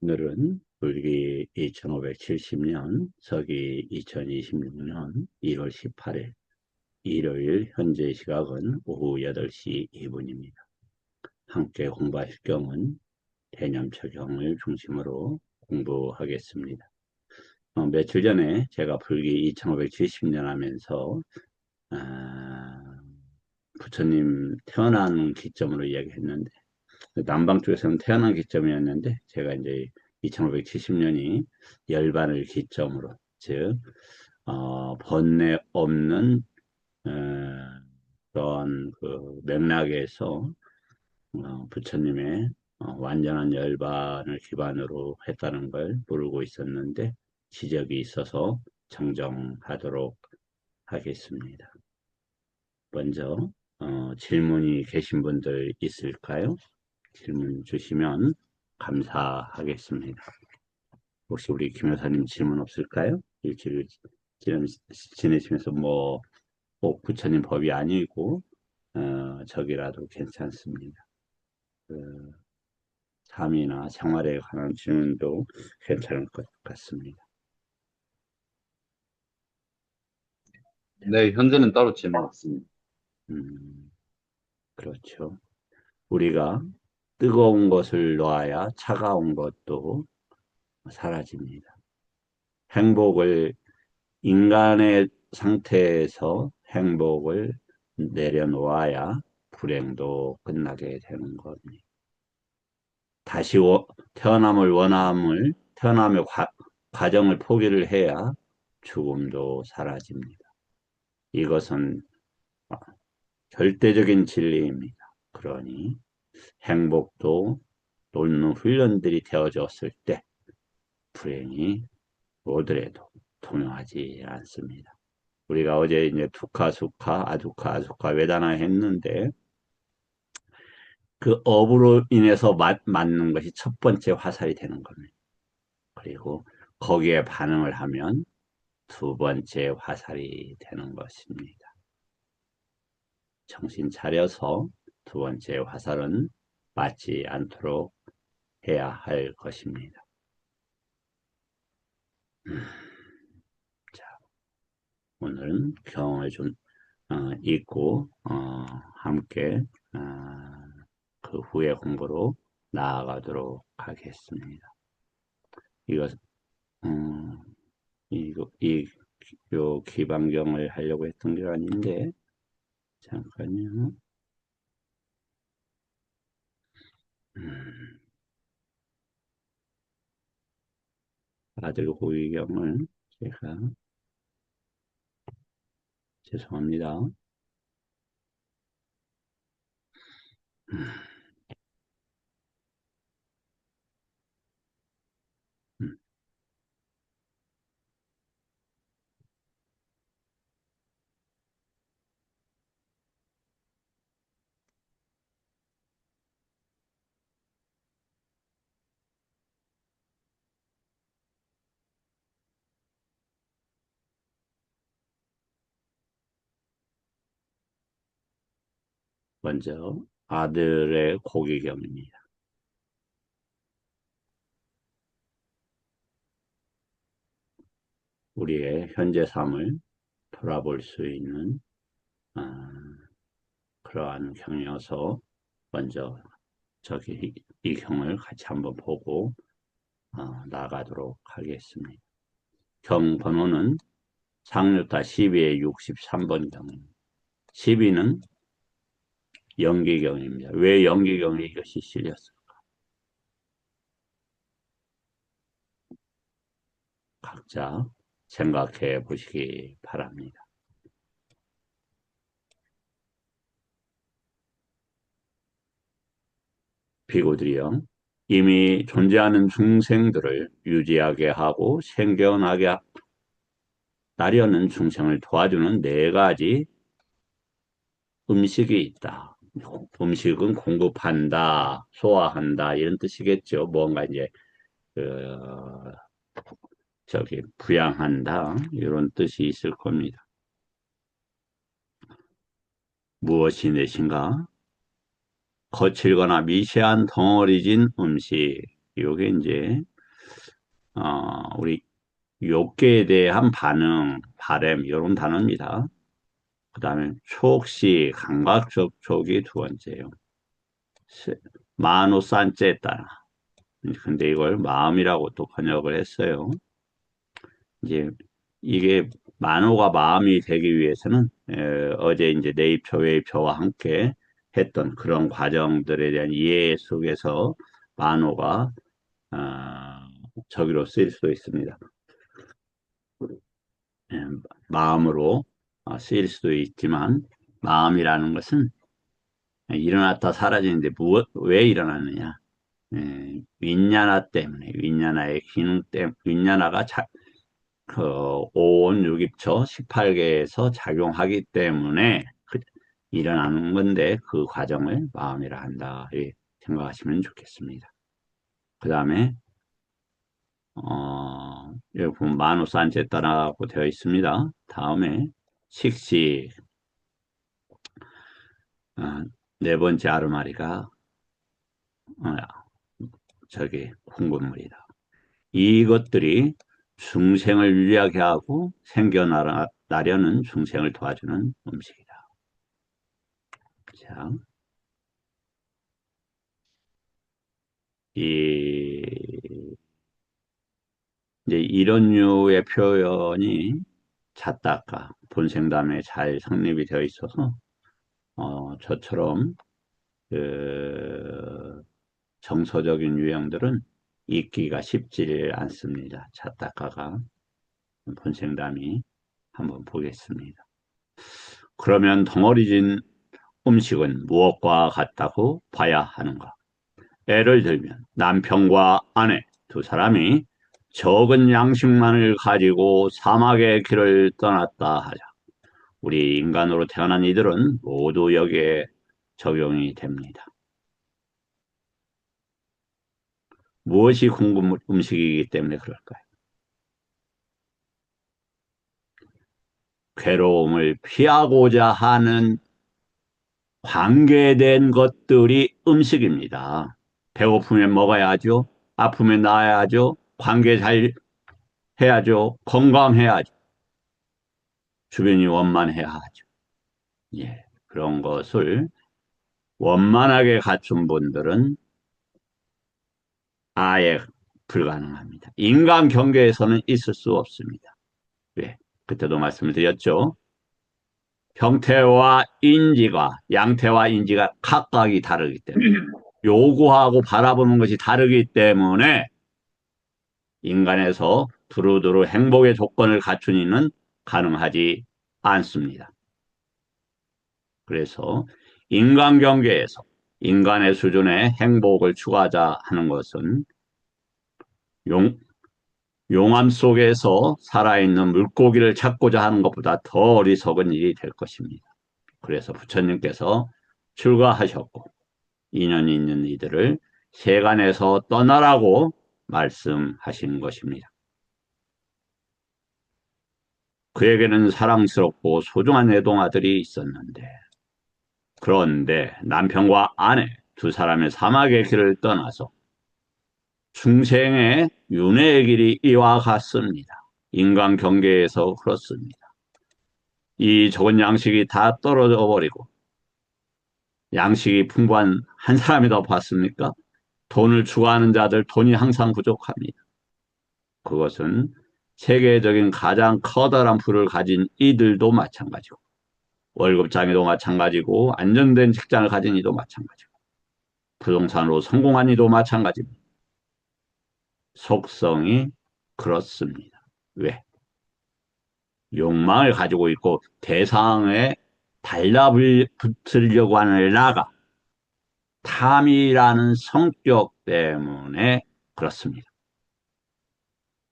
오늘은 불기 2570년, 서기 2026년 1월 18일 일요일 현재 시각은 오후 8시 2분입니다. 함께 공부하실 경은 대념처경을 중심으로 공부하겠습니다. 며칠 전에 제가 불기 2570년 하면서 부처님 태어난 기점으로 이야기했는데 남방 쪽에서는 태어난 기점이었는데 제가 이제 2570년이 열반을 기점으로 즉 번뇌 없는 어, 그런 그 맥락에서 부처님의 완전한 열반을 기반으로 했다는 걸 모르고 있었는데 지적이 있어서 정정하도록 하겠습니다. 먼저 질문이 계신 분들 있을까요? 질문 주시면 감사하겠습니다. 혹시 우리 김 여사님 질문 없을까요? 일주일 지내시면서 꼭 부처님 법이 아니고 저기라도 괜찮습니다. 그 삶이나 생활에 관한 질문도 괜찮을 것 같습니다. 네, 현재는 따로 질문 없습니다. 음, 그렇죠. 우리가 뜨거운 것을 놓아야 차가운 것도 사라집니다. 행복을 인간의 상태에서 행복을 내려놓아야 불행도 끝나게 되는 겁니다. 다시 태어남의 과정을 포기를 해야 죽음도 사라집니다. 이것은 절대적인 진리입니다. 그러니 행복도 놓는 훈련들이 되어졌을 때 불행이 오더라도 통용하지 않습니다. 우리가 어제 이제 투카, 수카, 아두카, 아수카, 외다나 했는데 그 업으로 인해서 맞는 것이 첫 번째 화살이 되는 겁니다. 그리고 거기에 반응을 하면 두 번째 화살이 되는 것입니다. 정신 차려서 두 번째 화살은 맞지 않도록 해야 할 것입니다. 자, 오늘은 경을 좀 읽고 함께 그 후에 공부로 나아가도록 하겠습니다. 이거 요 기반경을 하려고 했던 게 아닌데 잠깐요. 아들 고위경을 제가 죄송합니다. 먼저 아들의 고위경입니다. 우리의 현재 삶을 돌아볼 수 있는 아, 그러한 경이어서 먼저 이 경을 같이 한번 보고 나가도록 하겠습니다. 경 번호는 상류타 12의 63번 경입니다. 12는 연기경입니다. 왜 연기경에 이것이 실렸을까? 각자 생각해 보시기 바랍니다. 비구들이여, 이미 존재하는 중생들을 유지하게 하고 생겨나게 하려는 중생을 도와주는 네 가지 음식이 있다. 음식은 공급한다, 소화한다 이런 뜻이겠죠. 뭔가 이제 그 부양한다 이런 뜻이 있을 겁니다. 무엇이 넷인가? 거칠거나 미세한 덩어리진 음식. 요게 이제 우리 욕계에 대한 반응, 바램, 이런 단어입니다. 그 다음에 촉시, 감각접촉이 두 번째예요. 마노 산째 따라. 근데 이걸 마음이라고 또 번역을 했어요. 이제 이게 만호가 마음이 되기 위해서는 어제 이제 내입처, 외입처와 함께 했던 그런 과정들에 대한 이해 속에서 만호가 저기로 쓰일 수도 있습니다. 예, 마음으로 쓰일 수도 있지만 마음이라는 것은 일어났다 사라지는데 왜 일어났느냐? 윈냐나 때문에 윈냐나의 기능 때문에 윈냐나가 그 오온 육입처 18개에서 작용하기 때문에 일어나는 건데 그 과정을 마음이라 한다. 예, 생각하시면 좋겠습니다. 그 다음에 여기 보면 마누산제따라고 되어 있습니다. 다음에 식시 네 번째 아르마리가 저기 홍분물이다. 이것들이 중생을 유리하게 하고 생겨나려는 중생을 도와주는 음식이다. 자, 이제 이런 류의 표현이 잣다까 본생담에 잘 성립이 되어 있어서 저처럼 그 정서적인 유형들은 읽기가 쉽지 않습니다. 잣다까가 본생담이 한번 보겠습니다. 그러면 덩어리진 음식은 무엇과 같다고 봐야 하는가? 예를 들면 남편과 아내 두 사람이 적은 양식만을 가지고 사막의 길을 떠났다 하자. 우리 인간으로 태어난 이들은 모두 여기에 적용이 됩니다. 무엇이 궁금 음식이기 때문에 그럴까요? 괴로움을 피하고자 하는 관계된 것들이 음식입니다. 배고프면 먹어야죠. 아프면 나아야죠. 관계 잘 해야죠. 건강해야죠. 주변이 원만해야 하죠. 예, 그런 것을 원만하게 갖춘 분들은 아예 불가능합니다. 인간 경계에서는 있을 수 없습니다. 왜? 그때도 말씀을 드렸죠. 형태와 인지가, 양태와 인지가 각각이 다르기 때문에, 요구하고 바라보는 것이 다르기 때문에 인간에서 두루두루 행복의 조건을 갖춘 이는 가능하지 않습니다. 그래서 인간 경계에서 인간의 수준의 행복을 추구하자 하는 것은 용암 속에서 살아있는 물고기를 찾고자 하는 것보다 더 어리석은 일이 될 것입니다. 그래서 부처님께서 출가하셨고 인연 있는 이들을 세간에서 떠나라고 말씀하신 것입니다. 그에게는 사랑스럽고 소중한 애동아들이 있었는데 그런데 남편과 아내 두 사람의 사막의 길을 떠나서 중생의 윤회의 길이 이와 같습니다. 인간 경계에서 그렇습니다. 이 적은 양식이 다 떨어져 버리고 양식이 풍부한 한 사람이 더 봤습니까? 돈을 추구하는 자들 돈이 항상 부족합니다. 그것은 세계적인 가장 커다란 부를 가진 이들도 마찬가지고 월급장애도 마찬가지고 안정된 직장을 가진 이도 마찬가지고 부동산으로 성공한 이도 마찬가지입니다. 속성이 그렇습니다. 왜? 욕망을 가지고 있고 대상에 달라붙으려고 하는 나가 탐이라는 성격 때문에 그렇습니다.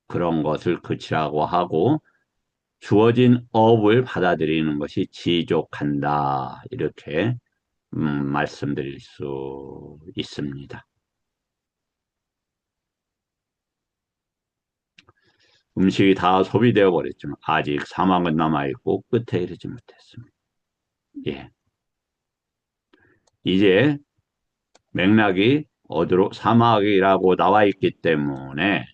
그런 것을 그치라고 하고 주어진 업을 받아들이는 것이 지족한다. 이렇게 말씀드릴 수 있습니다. 음식이 다 소비되어 버렸지만 아직 사막은 남아있고 끝에 이르지 못했습니다. 예. 이제 맥락이 어디로 사막이라고 나와 있기 때문에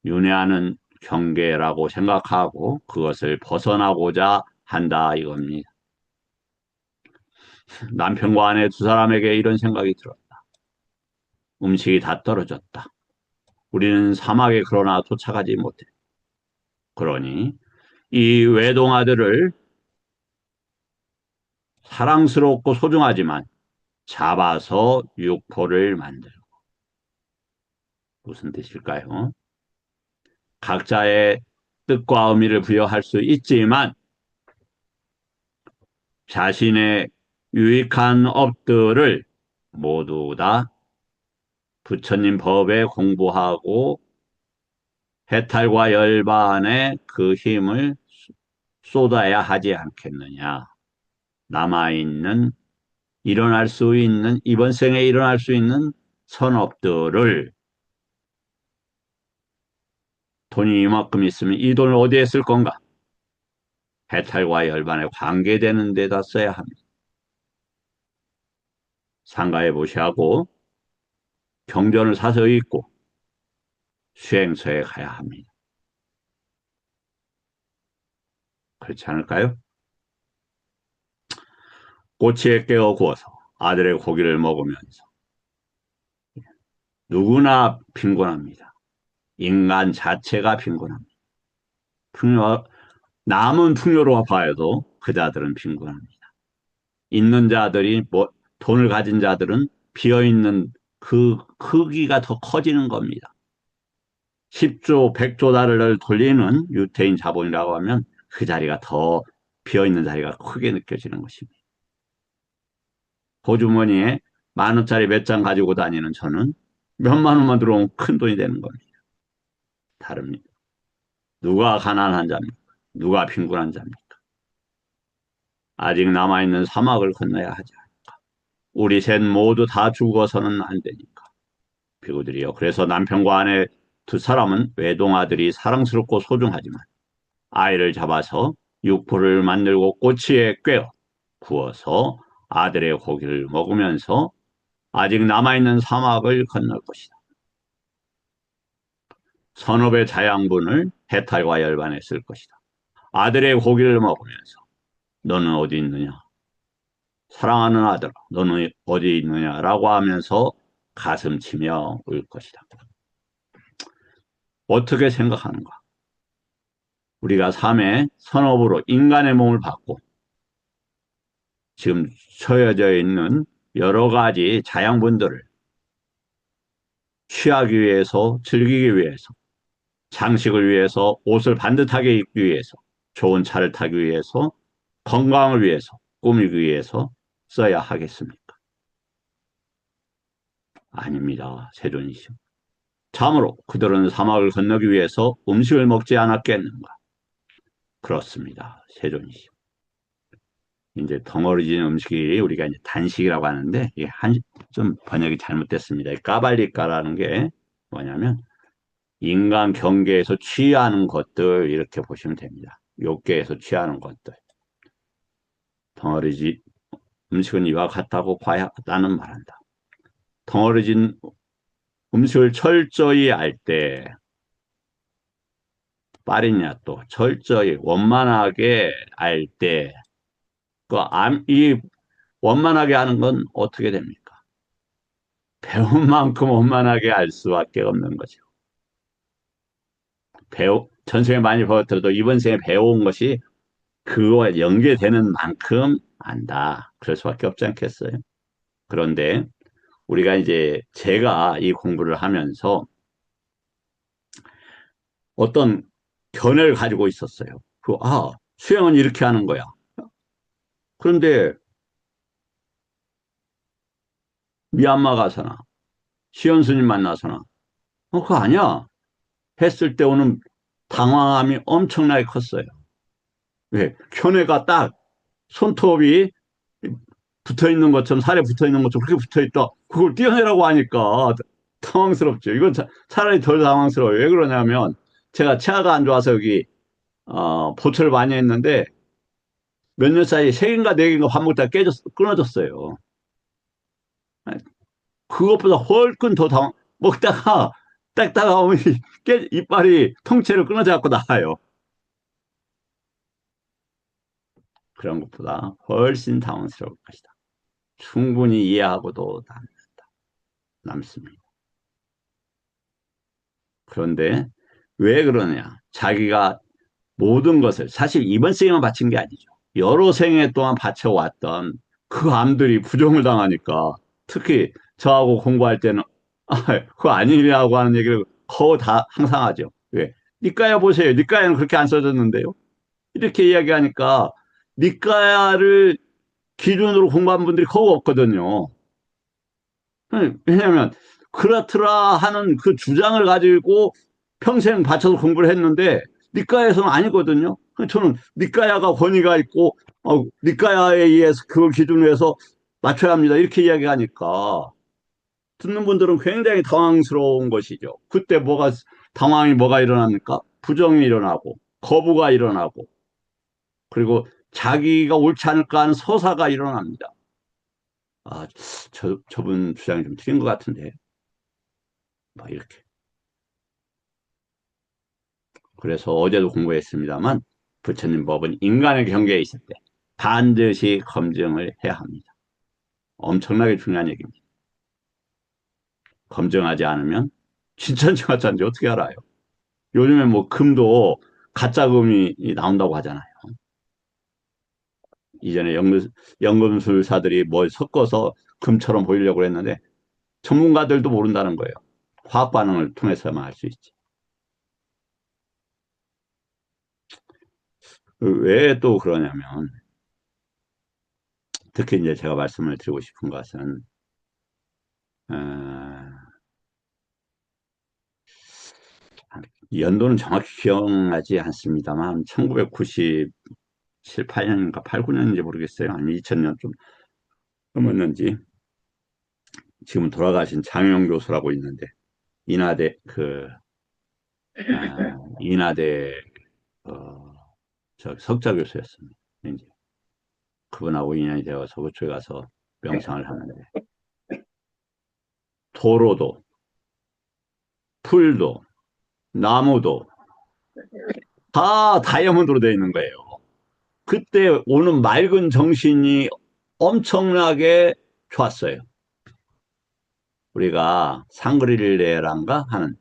윤회하는 경계라고 생각하고 그것을 벗어나고자 한다 이겁니다. 남편과 아내 두 사람에게 이런 생각이 들었다. 음식이 다 떨어졌다. 우리는 사막에 그러나 도착하지 못해. 그러니 이 외동아들을 사랑스럽고 소중하지만 잡아서 육포를 만들고. 무슨 뜻일까요? 각자의 뜻과 의미를 부여할 수 있지만 자신의 유익한 업들을 모두 다 부처님 법에 공부하고 해탈과 열반에 그 힘을 쏟아야 하지 않겠느냐. 남아있는, 일어날 수 있는, 이번 생에 일어날 수 있는 선업들을 돈이 이만큼 있으면 이 돈을 어디에 쓸 건가? 해탈과 열반에 관계되는 데다 써야 합니다. 상가에 모시하고 경전을 사서 읽고 수행소에 가야 합니다. 그렇지 않을까요? 꼬치에 깨어 구워서 아들의 고기를 먹으면서 누구나 빈곤합니다. 인간 자체가 빈곤합니다. 남은 풍요로 봐도 그 자들은 빈곤합니다. 있는 자들이 돈을 가진 자들은 비어있는 그 크기가 더 커지는 겁니다. 10조, 100조 달러를 돌리는 유태인 자본이라고 하면 그 자리가 더 비어있는 자리가 크게 느껴지는 것입니다. 호주머니에 10,000원짜리 몇 장 가지고 다니는 저는 몇만 원만 들어오면 큰 돈이 되는 겁니다. 다릅니다. 누가 가난한 자입니까? 누가 빈곤한 자입니까? 아직 남아있는 사막을 건너야 하지 않을까? 우리 셋 모두 다 죽어서는 안 되니까. 비구들이요. 그래서 남편과 아내 두 사람은 외동아들이 사랑스럽고 소중하지만 아이를 잡아서 육포를 만들고 꼬치에 꿰어 구워서 아들의 고기를 먹으면서 아직 남아있는 사막을 건널 것이다. 선업의 자양분을 해탈과 열반에 쓸 것이다. 아들의 고기를 먹으면서 너는 어디 있느냐? 사랑하는 아들아, 너는 어디 있느냐라고 하면서 가슴 치며 울 것이다. 어떻게 생각하는가? 우리가 삶의 선업으로 인간의 몸을 받고 지금 처해져 있는 여러 가지 자양분들을 취하기 위해서, 즐기기 위해서, 장식을 위해서, 옷을 반듯하게 입기 위해서, 좋은 차를 타기 위해서, 건강을 위해서, 꾸미기 위해서 써야 하겠습니까? 아닙니다. 세존이시오. 참으로 그들은 사막을 건너기 위해서 음식을 먹지 않았겠는가? 그렇습니다. 세존이시오. 이제 덩어리진 음식이 우리가 이제 단식이라고 하는데 이게 좀 번역이 잘못됐습니다. 까발리까라는 게 뭐냐면 인간 경계에서 취하는 것들 이렇게 보시면 됩니다. 욕계에서 취하는 것들. 덩어리진 음식은 이와 같다고 봐야 나는 말한다. 덩어리진 음식을 철저히 알 때 빠르냐 또 철저히 원만하게 알 때 이 원만하게 하는 건 어떻게 됩니까? 배운 만큼 원만하게 알 수밖에 없는 거죠. 전생에 많이 배웠더라도 이번 생에 배운 것이 그거와 연계되는 만큼 안다. 그럴 수밖에 없지 않겠어요? 그런데 우리가 이제 제가 이 공부를 하면서 어떤 견해를 가지고 있었어요. 수행은 이렇게 하는 거야. 그런데 미얀마 가서나 시연 스님 만나서나 그거 아니야. 했을 때 오는 당황함이 엄청나게 컸어요. 왜? 견해가 딱 손톱이 붙어 있는 것처럼 살에 붙어 있는 것처럼 그렇게 붙어 있다. 그걸 떼어내라고 하니까 당황스럽죠. 이건 차라리 덜 당황스러워요. 왜 그러냐면 제가 치아가 안 좋아서 여기 보철을 많이 했는데 몇 년 사이에 세 개인가 네 개인가 밥 먹다가 끊어졌어요. 그것보다 훨씬 더 먹다가 닦다가 보면 이빨이 통째로 끊어져 갖고 나와요. 그런 것보다 훨씬 당황스러울 것이다. 충분히 이해하고도 남습니다. 그런데 왜 그러냐? 자기가 모든 것을 사실 이번 생에만 바친 게 아니죠. 여러 생애 동안 바쳐왔던 그 암들이 부정을 당하니까 특히 저하고 공부할 때는 그거 아니라고 하는 얘기를 거의 다 항상 하죠. 왜? 니까야 보세요. 니까야는 그렇게 안 써졌는데요. 이렇게 이야기하니까 니까야를 기준으로 공부한 분들이 거의 없거든요. 왜냐하면 그렇더라 하는 그 주장을 가지고 평생 바쳐서 공부를 했는데 니까야에서는 아니거든요. 저는 니까야가 권위가 있고 니까야에 의해서 그걸 기준으로 해서 맞춰야 합니다. 이렇게 이야기하니까 듣는 분들은 굉장히 당황스러운 것이죠. 그때 당황이 뭐가 일어납니까? 부정이 일어나고 거부가 일어나고 그리고 자기가 옳지 않을까 하는 서사가 일어납니다. 아, 저분 주장이 좀 틀린 것 같은데. 막 이렇게. 그래서 어제도 공부했습니다만 부처님 법은 인간의 경계에 있을 때 반드시 검증을 해야 합니다. 엄청나게 중요한 얘기입니다. 검증하지 않으면 진짜인지 가짜인지 어떻게 알아요? 요즘에 뭐 금도 가짜 금이 나온다고 하잖아요. 이전에 연금술사들이 뭘 섞어서 금처럼 보이려고 했는데 전문가들도 모른다는 거예요. 화학 반응을 통해서만 알 수 있지. 왜 또 그러냐면 특히 이제 제가 말씀을 드리고 싶은 것은 어, 연도는 정확히 기억나지 않습니다만 1997, 8년인가 8, 9년인지 모르겠어요. 아니 2000년 좀 넘었는지 지금 돌아가신 장영 교수라고 있는데 인하대 인하대 어, 석좌 교수였습니다. 이제 그분하고 인연이 되어서 그쪽에 가서 명상을 하는데 도로도 풀도 나무도 다 다이아몬드로 되어 있는 거예요. 그때 오는 맑은 정신이 엄청나게 좋았어요. 우리가 상그릴레란가 하는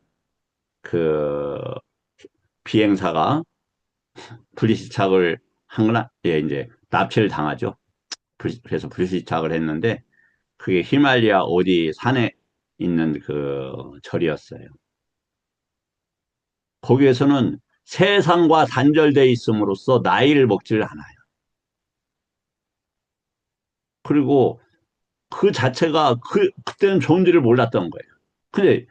그 비행사가 불시착을 한 거나, 예, 이제 납치를 당하죠. 그래서 불시착을 했는데 그게 히말리아 어디 산에 있는 그 절이었어요. 거기에서는 세상과 단절돼 있음으로써 나이를 먹지를 않아요. 그리고 그 자체가 그때는 좋은지를 몰랐던 거예요. 근데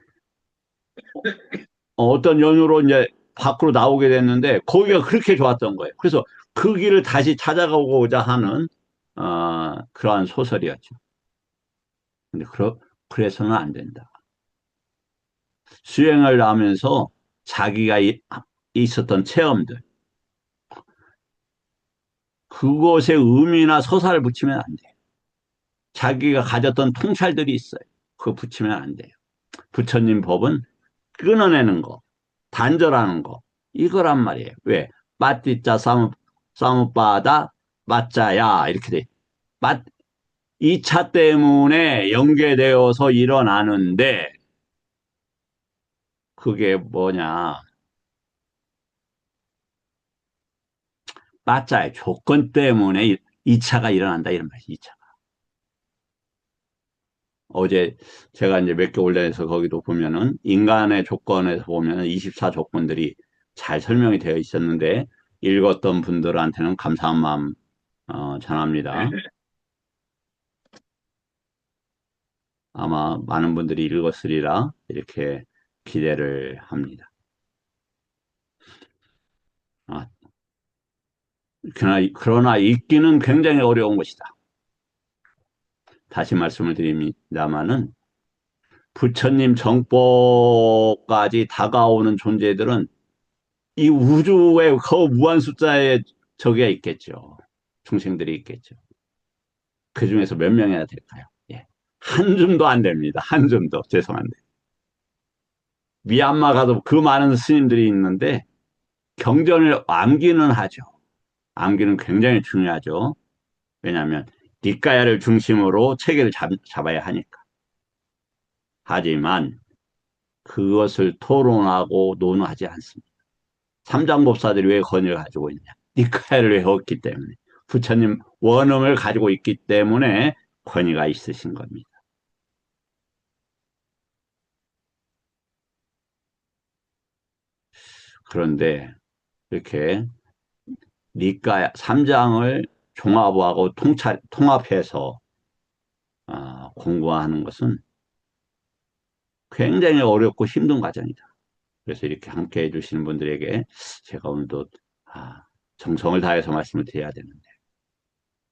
어떤 연유로 이제 밖으로 나오게 됐는데 거기가 그렇게 좋았던 거예요. 그래서 그 길을 다시 찾아가고자 하는 그러한 소설이었죠. 근데 그래서는 안 된다. 수행을 하면서 자기가 있었던 체험들 그것에 의미나 서사를 붙이면 안 돼요. 자기가 가졌던 통찰들이 있어요. 그거 붙이면 안 돼요. 부처님 법은 끊어내는 거, 단절하는 거, 이거란 말이에요. 왜? 빠띠자 싸움빠다 맞자야 이렇게 돼. 맞, 2차 때문에 연계되어서 일어나는데 그게 뭐냐? 맞자의 조건 때문에 2차가 일어난다 이런 말이지. 2차. 어제 제가 이제 몇 개 올려서 거기도 보면은 인간의 조건에서 보면은 24 조건들이 잘 설명이 되어 있었는데 읽었던 분들한테는 감사한 마음 전합니다. 아마 많은 분들이 읽었으리라 이렇게 기대를 합니다. 아, 그러나 읽기는 굉장히 어려운 것이다. 다시 말씀을 드립니다마는 부처님 정법까지 다가오는 존재들은 이 우주의 그 무한 숫자의 저기가 있겠죠. 중생들이 있겠죠. 그 중에서 몇 명이나 될까요? 예. 한 줌도 안 됩니다. 한 줌도. 죄송한데. 미얀마 가도 그 많은 스님들이 있는데 경전을 암기는 하죠. 암기는 굉장히 중요하죠. 왜냐하면 니까야를 중심으로 체계를 잡아야 하니까. 하지만 그것을 토론하고 논하지 않습니다. 삼장법사들이 왜 권위를 가지고 있냐? 니까야를 외웠기 때문에. 부처님 원음을 가지고 있기 때문에 권위가 있으신 겁니다. 그런데 이렇게 니까야 삼장을 종합하고 통합해서 공부하는 것은 굉장히 어렵고 힘든 과정이다. 그래서 이렇게 함께 해주시는 분들에게 제가 오늘도 아, 정성을 다해서 말씀을 드려야 되는데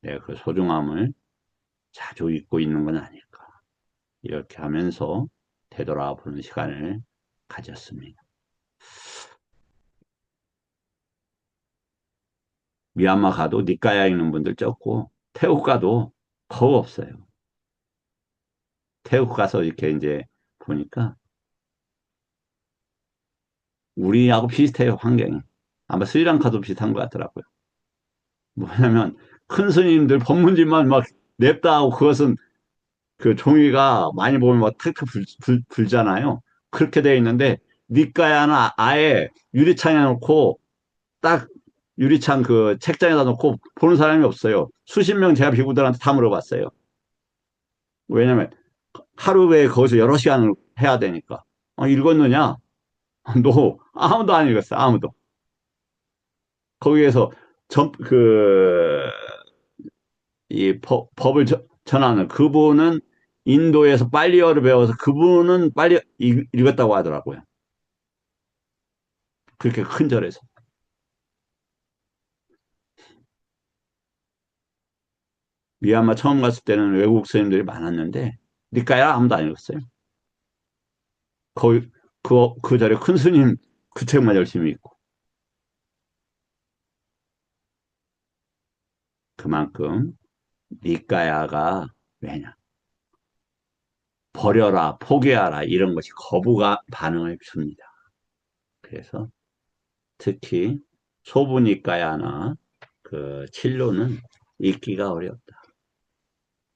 내가 그 소중함을 자주 잊고 있는 건 아닐까. 이렇게 하면서 되돌아보는 시간을 가졌습니다. 미얀마 가도 니까야 있는 분들 적고 태국 가도 거의 없어요. 태국 가서 이렇게 이제 보니까 우리하고 비슷해요, 환경이. 아마 스리랑카도 비슷한 것 같더라고요. 뭐냐면 큰 스님들 법문집만 막 냅다 하고 그것은 그 종이가 많이 보면 막 탁탁 불잖아요. 그렇게 돼 있는데 니까야는 아예 유리창에 놓고 딱 유리창 그 책장에다 놓고 보는 사람이 없어요. 수십 명 제가 비구들한테 다 물어봤어요. 왜냐면 하루에 거기서 여러 시간을 해야 되니까. 읽었느냐? 너 아무도 안 읽었어. 아무도. 거기에서 이 법을 전하는 그분은 인도에서 빨리어를 배워서 그분은 빨리 읽었다고 하더라고요. 그렇게 큰 절에서. 미얀마 처음 갔을 때는 외국 스님들이 많았는데 니까야 아무도 안 읽었어요. 거기 그 절에 큰 스님 그 책만 열심히 읽고 그만큼 니까야가 왜냐 버려라 포기하라 이런 것이 거부가 반응을 줍니다. 그래서 특히 소부니까야나 그 칠로는 읽기가 어렵다.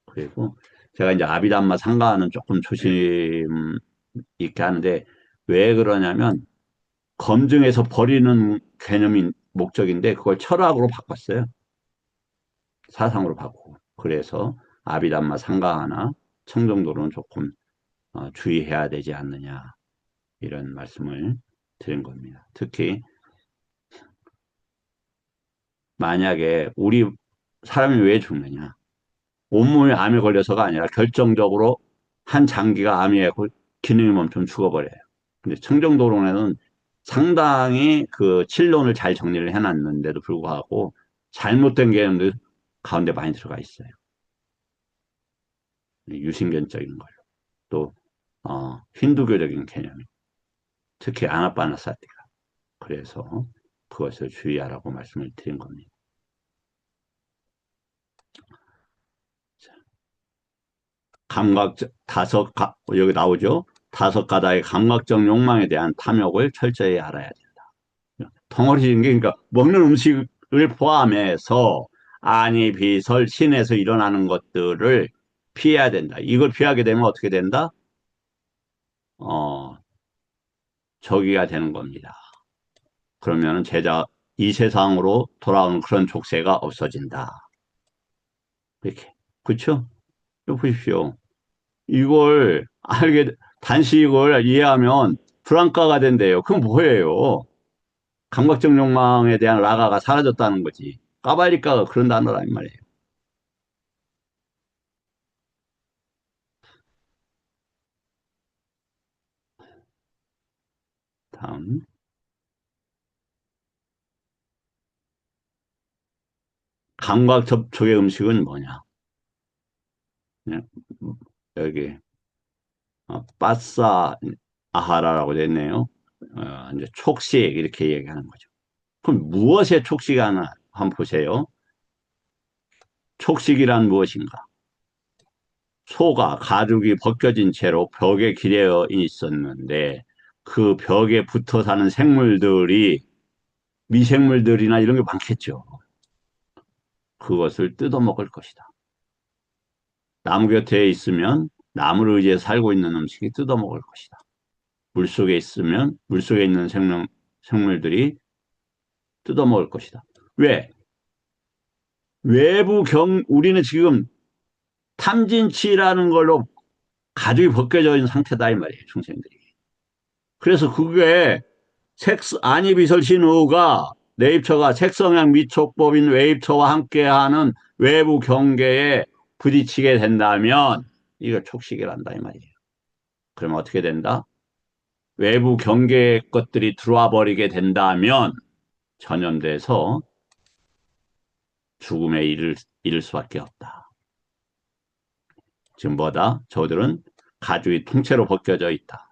그리고 제가 이제 아비담마 상가는 조금 조심 있게 하는데 왜 그러냐면 검증해서 버리는 개념인 목적인데 그걸 철학으로 바꿨어요. 사상으로 바꾸고. 그래서 아비담마 상가하나 청정도로는 조금 주의해야 되지 않느냐 이런 말씀을 드린 겁니다. 특히 만약에 우리 사람이 왜 죽느냐? 온몸이 암에 걸려서가 아니라 결정적으로 한 장기가 암에 기능이 멈추면 죽어버려요. 근데 청정도론에는 상당히 그 칠론을 잘 정리를 해놨는데도 불구하고 잘못된 개념들 가운데 많이 들어가 있어요. 유신견적인 걸로. 또, 힌두교적인 개념이. 특히 아나빠나사티가. 그래서 그것을 주의하라고 말씀을 드린 겁니다. 여기 나오죠? 다섯 가닥의 감각적 욕망에 대한 탐욕을 철저히 알아야 된다. 덩어리진 게, 그러니까 먹는 음식을 포함해서 아니, 비설, 신에서 일어나는 것들을 피해야 된다. 이걸 피하게 되면 어떻게 된다? 어, 저기가 되는 겁니다. 그러면 이 세상으로 돌아오는 그런 족쇄가 없어진다. 이렇게. 그쵸? 이거 보십시오. 단시 이걸 이해하면 불안가가 된대요. 그건 뭐예요? 감각적 욕망에 대한 라가가 사라졌다는 거지. 까발리카가 그런 단어란 말이에요. 다음. 감각 접촉의 음식은 뭐냐? 그냥 여기 빠싸 아하라라고 됐네요. 이제 촉식 이렇게 얘기하는 거죠. 그럼 무엇의 촉식이 하나 한번 보세요. 촉식이란 무엇인가? 소가 가죽이 벗겨진 채로 벽에 기대어 있었는데 그 벽에 붙어 사는 생물들이 미생물들이나 이런 게 많겠죠. 그것을 뜯어먹을 것이다. 나무 곁에 있으면 나무를 의지해 살고 있는 음식이 뜯어먹을 것이다. 물속에 있으면 물속에 있는 생물들이 뜯어먹을 것이다. 왜? 우리는 지금 탐진치라는 걸로 가죽이 벗겨져 있는 상태다, 이 말이에요, 중생들이. 그래서 그게 안이비설신의가 내입처가 색성향 미촉법인 외입처와 함께하는 외부 경계에 부딪히게 된다면 이걸 촉식이란다, 이 말이에요. 그럼 어떻게 된다? 외부 경계의 것들이 들어와 버리게 된다면 전염돼서 죽음에 이를 수밖에 없다. 지금 뭐다? 저들은 가죽이 통째로 벗겨져 있다.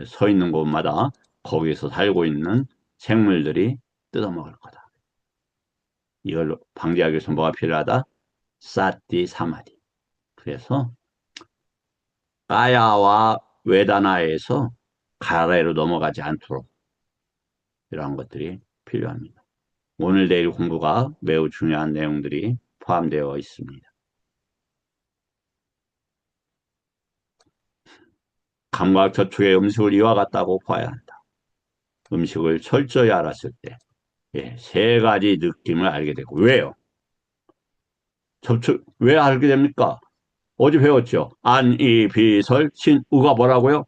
서 있는 곳마다 거기서 살고 있는 생물들이 뜯어먹을 거다. 이걸 방지하기 위해서 뭐가 필요하다? 사띠 사마디. 그래서 까야와 외다나에서 가라에로 넘어가지 않도록 이러한 것들이 필요합니다. 오늘 내일 공부가 매우 중요한 내용들이 포함되어 있습니다. 감각저축의 음식을 이와 같다고 봐야 한다. 음식을 철저히 알았을 때, 예, 세 가지 느낌을 알게 되고, 왜요? 왜 알게 됩니까? 어제 배웠죠? 안, 이, 비, 설, 신, 우가 뭐라고요?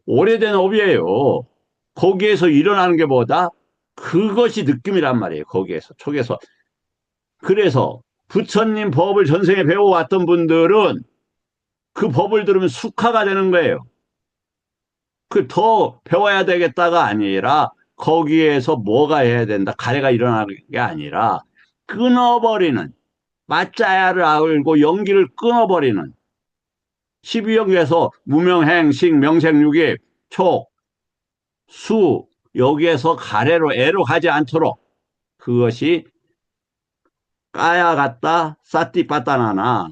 오래된 업이에요. 거기에서 일어나는 게 뭐다? 그것이 느낌이란 말이에요. 거기에서, 촉에서. 그래서 부처님 법을 전생에 배워왔던 분들은 그 법을 들으면 숙화가 되는 거예요. 그 더 배워야 되겠다가 아니라 거기에서 뭐가 해야 된다. 가래가 일어나는 게 아니라 끊어버리는 맞자야를 알고 연기를 끊어버리는 12역에서 무명행식 명생육입 촉, 수 여기에서 가래로 애로 가지 않도록 그것이 까야 같다 싸띠 빠따나나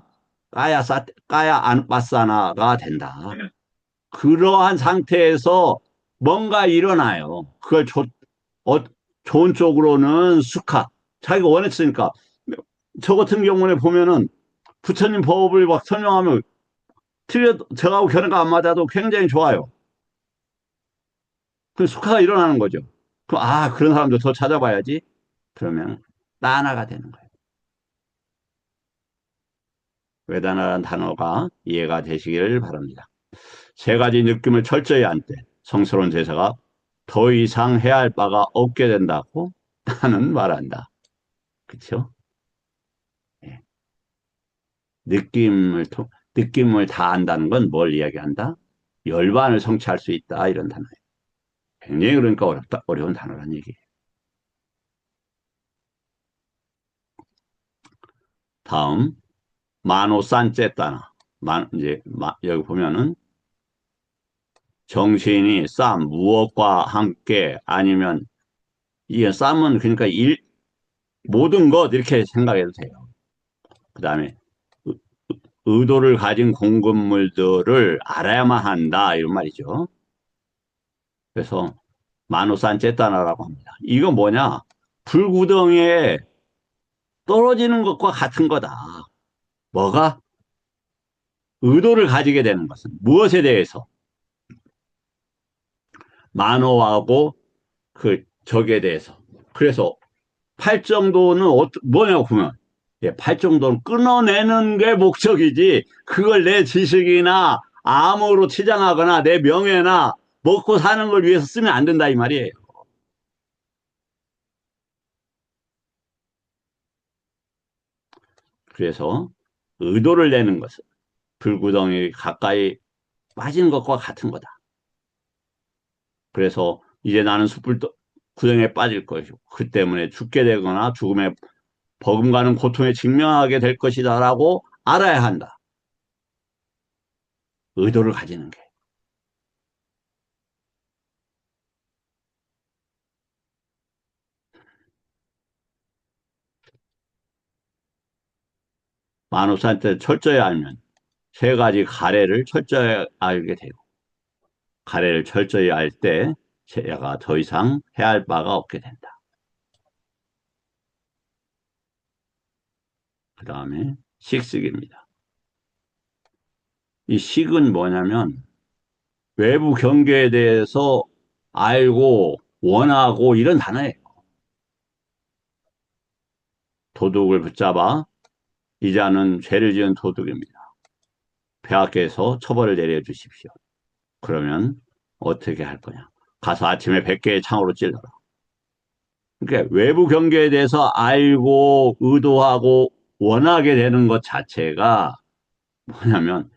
까야 안 빠싸나가 된다. 그러한 상태에서 뭔가 일어나요. 어, 좋은 쪽으로는 수카. 자기가 원했으니까. 저 같은 경우에 보면은 부처님 법을 막 설명하면 저하고 견해가 안 맞아도 굉장히 좋아요. 그 수카가 일어나는 거죠. 그런 사람도 더 찾아봐야지. 그러면 따나가 되는 거예요. 외다나라는 단어가 이해가 되시기를 바랍니다. 세 가지 느낌을 철저히 안 때 성스러운 제사가 더 이상 해야 할 바가 없게 된다고 나는 말한다. 그렇죠? 예. 느낌을 다 안다는 건 뭘 이야기한다? 열반을 성취할 수 있다 이런 단어예요. 굉장히 그러니까 어려운 단어란 얘기예요. 다음 마노산제따나 여기 보면은 정신이 무엇과 함께 아니면 이게 쌈은 그러니까 모든 것 이렇게 생각해도 돼요. 그 다음에 의도를 가진 공급물들을 알아야만 한다 이런 말이죠. 그래서 마노산제따나라고 합니다. 이거 뭐냐? 불구덩이에 떨어지는 것과 같은 거다. 뭐가? 의도를 가지게 되는 것은 무엇에 대해서? 만호하고 그 적에 대해서. 그래서 팔정도는 뭐냐고 보면 팔정도는 끊어내는 게 목적이지 그걸 내 지식이나 암호로 치장하거나 내 명예나 먹고 사는 걸 위해서 쓰면 안 된다 이 말이에요. 그래서 의도를 내는 것은 불구덩이 가까이 빠지는 것과 같은 거다. 그래서 이제 나는 숯불 구덩이에 빠질 것이고 그 때문에 죽게 되거나 죽음에 버금가는 고통에 직면하게 될 것이다라고 알아야 한다. 의도를 가지는 게. 만우산한테 철저히 알면 세 가지 가래를 철저히 알게 되고 가래를 철저히 알 때 제가 더 이상 해야 할 바가 없게 된다. 그 다음에 식식입니다. 이 식은 뭐냐면 외부 경계에 대해서 알고 원하고 이런 단어예요. 도둑을 붙잡아 이자는 죄를 지은 도둑입니다. 폐하께서 처벌을 내려주십시오. 그러면 어떻게 할 거냐? 가서 아침에 100개의 창으로 찔러라. 그러니까 외부 경계에 대해서 알고 의도하고 원하게 되는 것 자체가 뭐냐면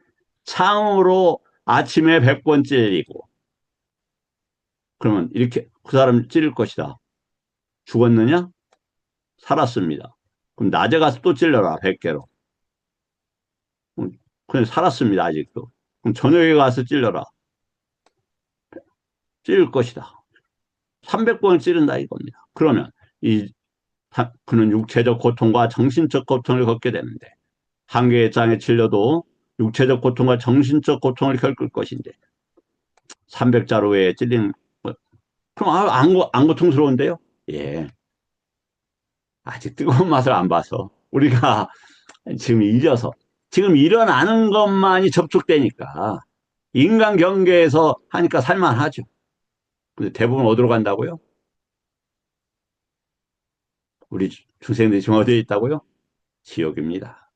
창으로 아침에 100번 찔리고 그러면 이렇게 그 사람 찌를 것이다. 죽었느냐? 살았습니다. 그럼 낮에 가서 또 찔러라. 100개로. 그냥 살았습니다. 아직도. 그럼 저녁에 가서 찔러라. 찌를 것이다. 300번을 찌른다 이겁니다. 그러면 이 그는 육체적 고통과 정신적 고통을 겪게 되는데 한 개의 장에 찔려도 육체적 고통과 정신적 고통을 겪을 것인데 300자루에 찔린 그럼 안 고통스러운데요? 예. 아직 뜨거운 맛을 안 봐서 우리가 지금 잊어서 지금 일어나는 것만이 접촉되니까 인간 경계에서 하니까 살만하죠. 근데 대부분 어디로 간다고요? 우리 중생들이 지금 어디에 있다고요? 지옥입니다.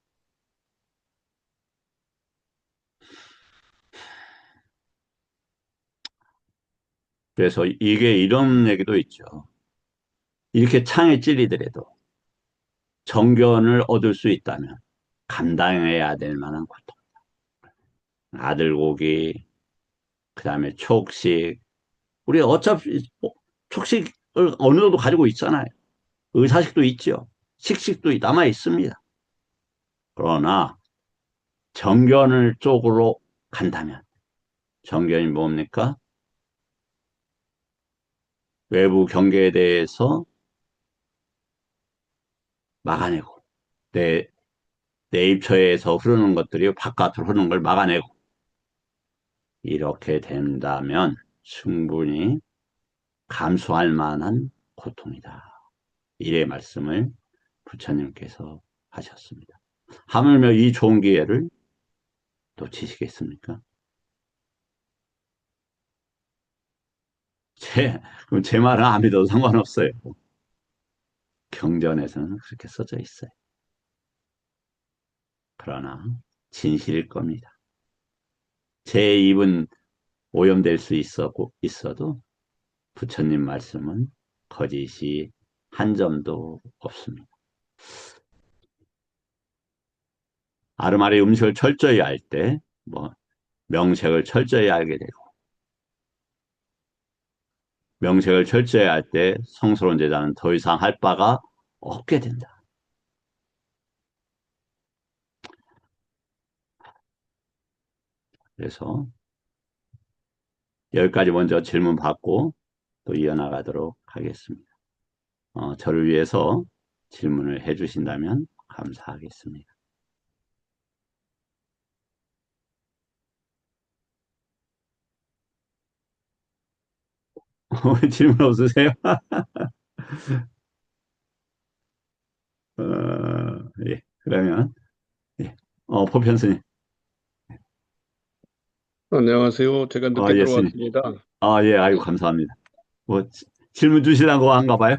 그래서 이게 이런 얘기도 있죠. 이렇게 창에 찔리더라도 정견을 얻을 수 있다면 감당해야 될 만한 고통. 아들고기, 그 다음에 촉식. 우리 어차피 촉식을 어느 정도 가지고 있잖아요. 의사식도 있죠. 식식도 남아 있습니다. 그러나 정견을 쪽으로 간다면 정견이 뭡니까? 외부 경계에 대해서 막아내고 내, 내 입처에서 흐르는 것들이 바깥으로 흐르는 걸 막아내고 이렇게 된다면 충분히 감수할 만한 고통이다. 이래 말씀을 부처님께서 하셨습니다. 하물며 이 좋은 기회를 놓치시겠습니까? 그럼 제 말은 안 믿어도 상관없어요. 경전에서는 그렇게 써져 있어요. 그러나 진실일 겁니다. 제 입은 오염될 수 있어도 부처님 말씀은 거짓이 한 점도 없습니다. 아르마리 음식을 철저히 알 때, 명색을 철저히 알게 되고, 명색을 철저히 알 때 성스러운 제자는 더 이상 할 바가 없게 된다. 그래서 여기까지 먼저 질문 받고 또 이어나가도록 하겠습니다. 저를 위해서 질문을 해주신다면 감사하겠습니다. 질문 없으세요? 예, 그러면, 예, 포편스님. 안녕하세요. 제가 늦게 예, 스님. 들어왔습니다. 예, 아이고, 감사합니다. 뭐, 질문 주시라고 한가 봐요?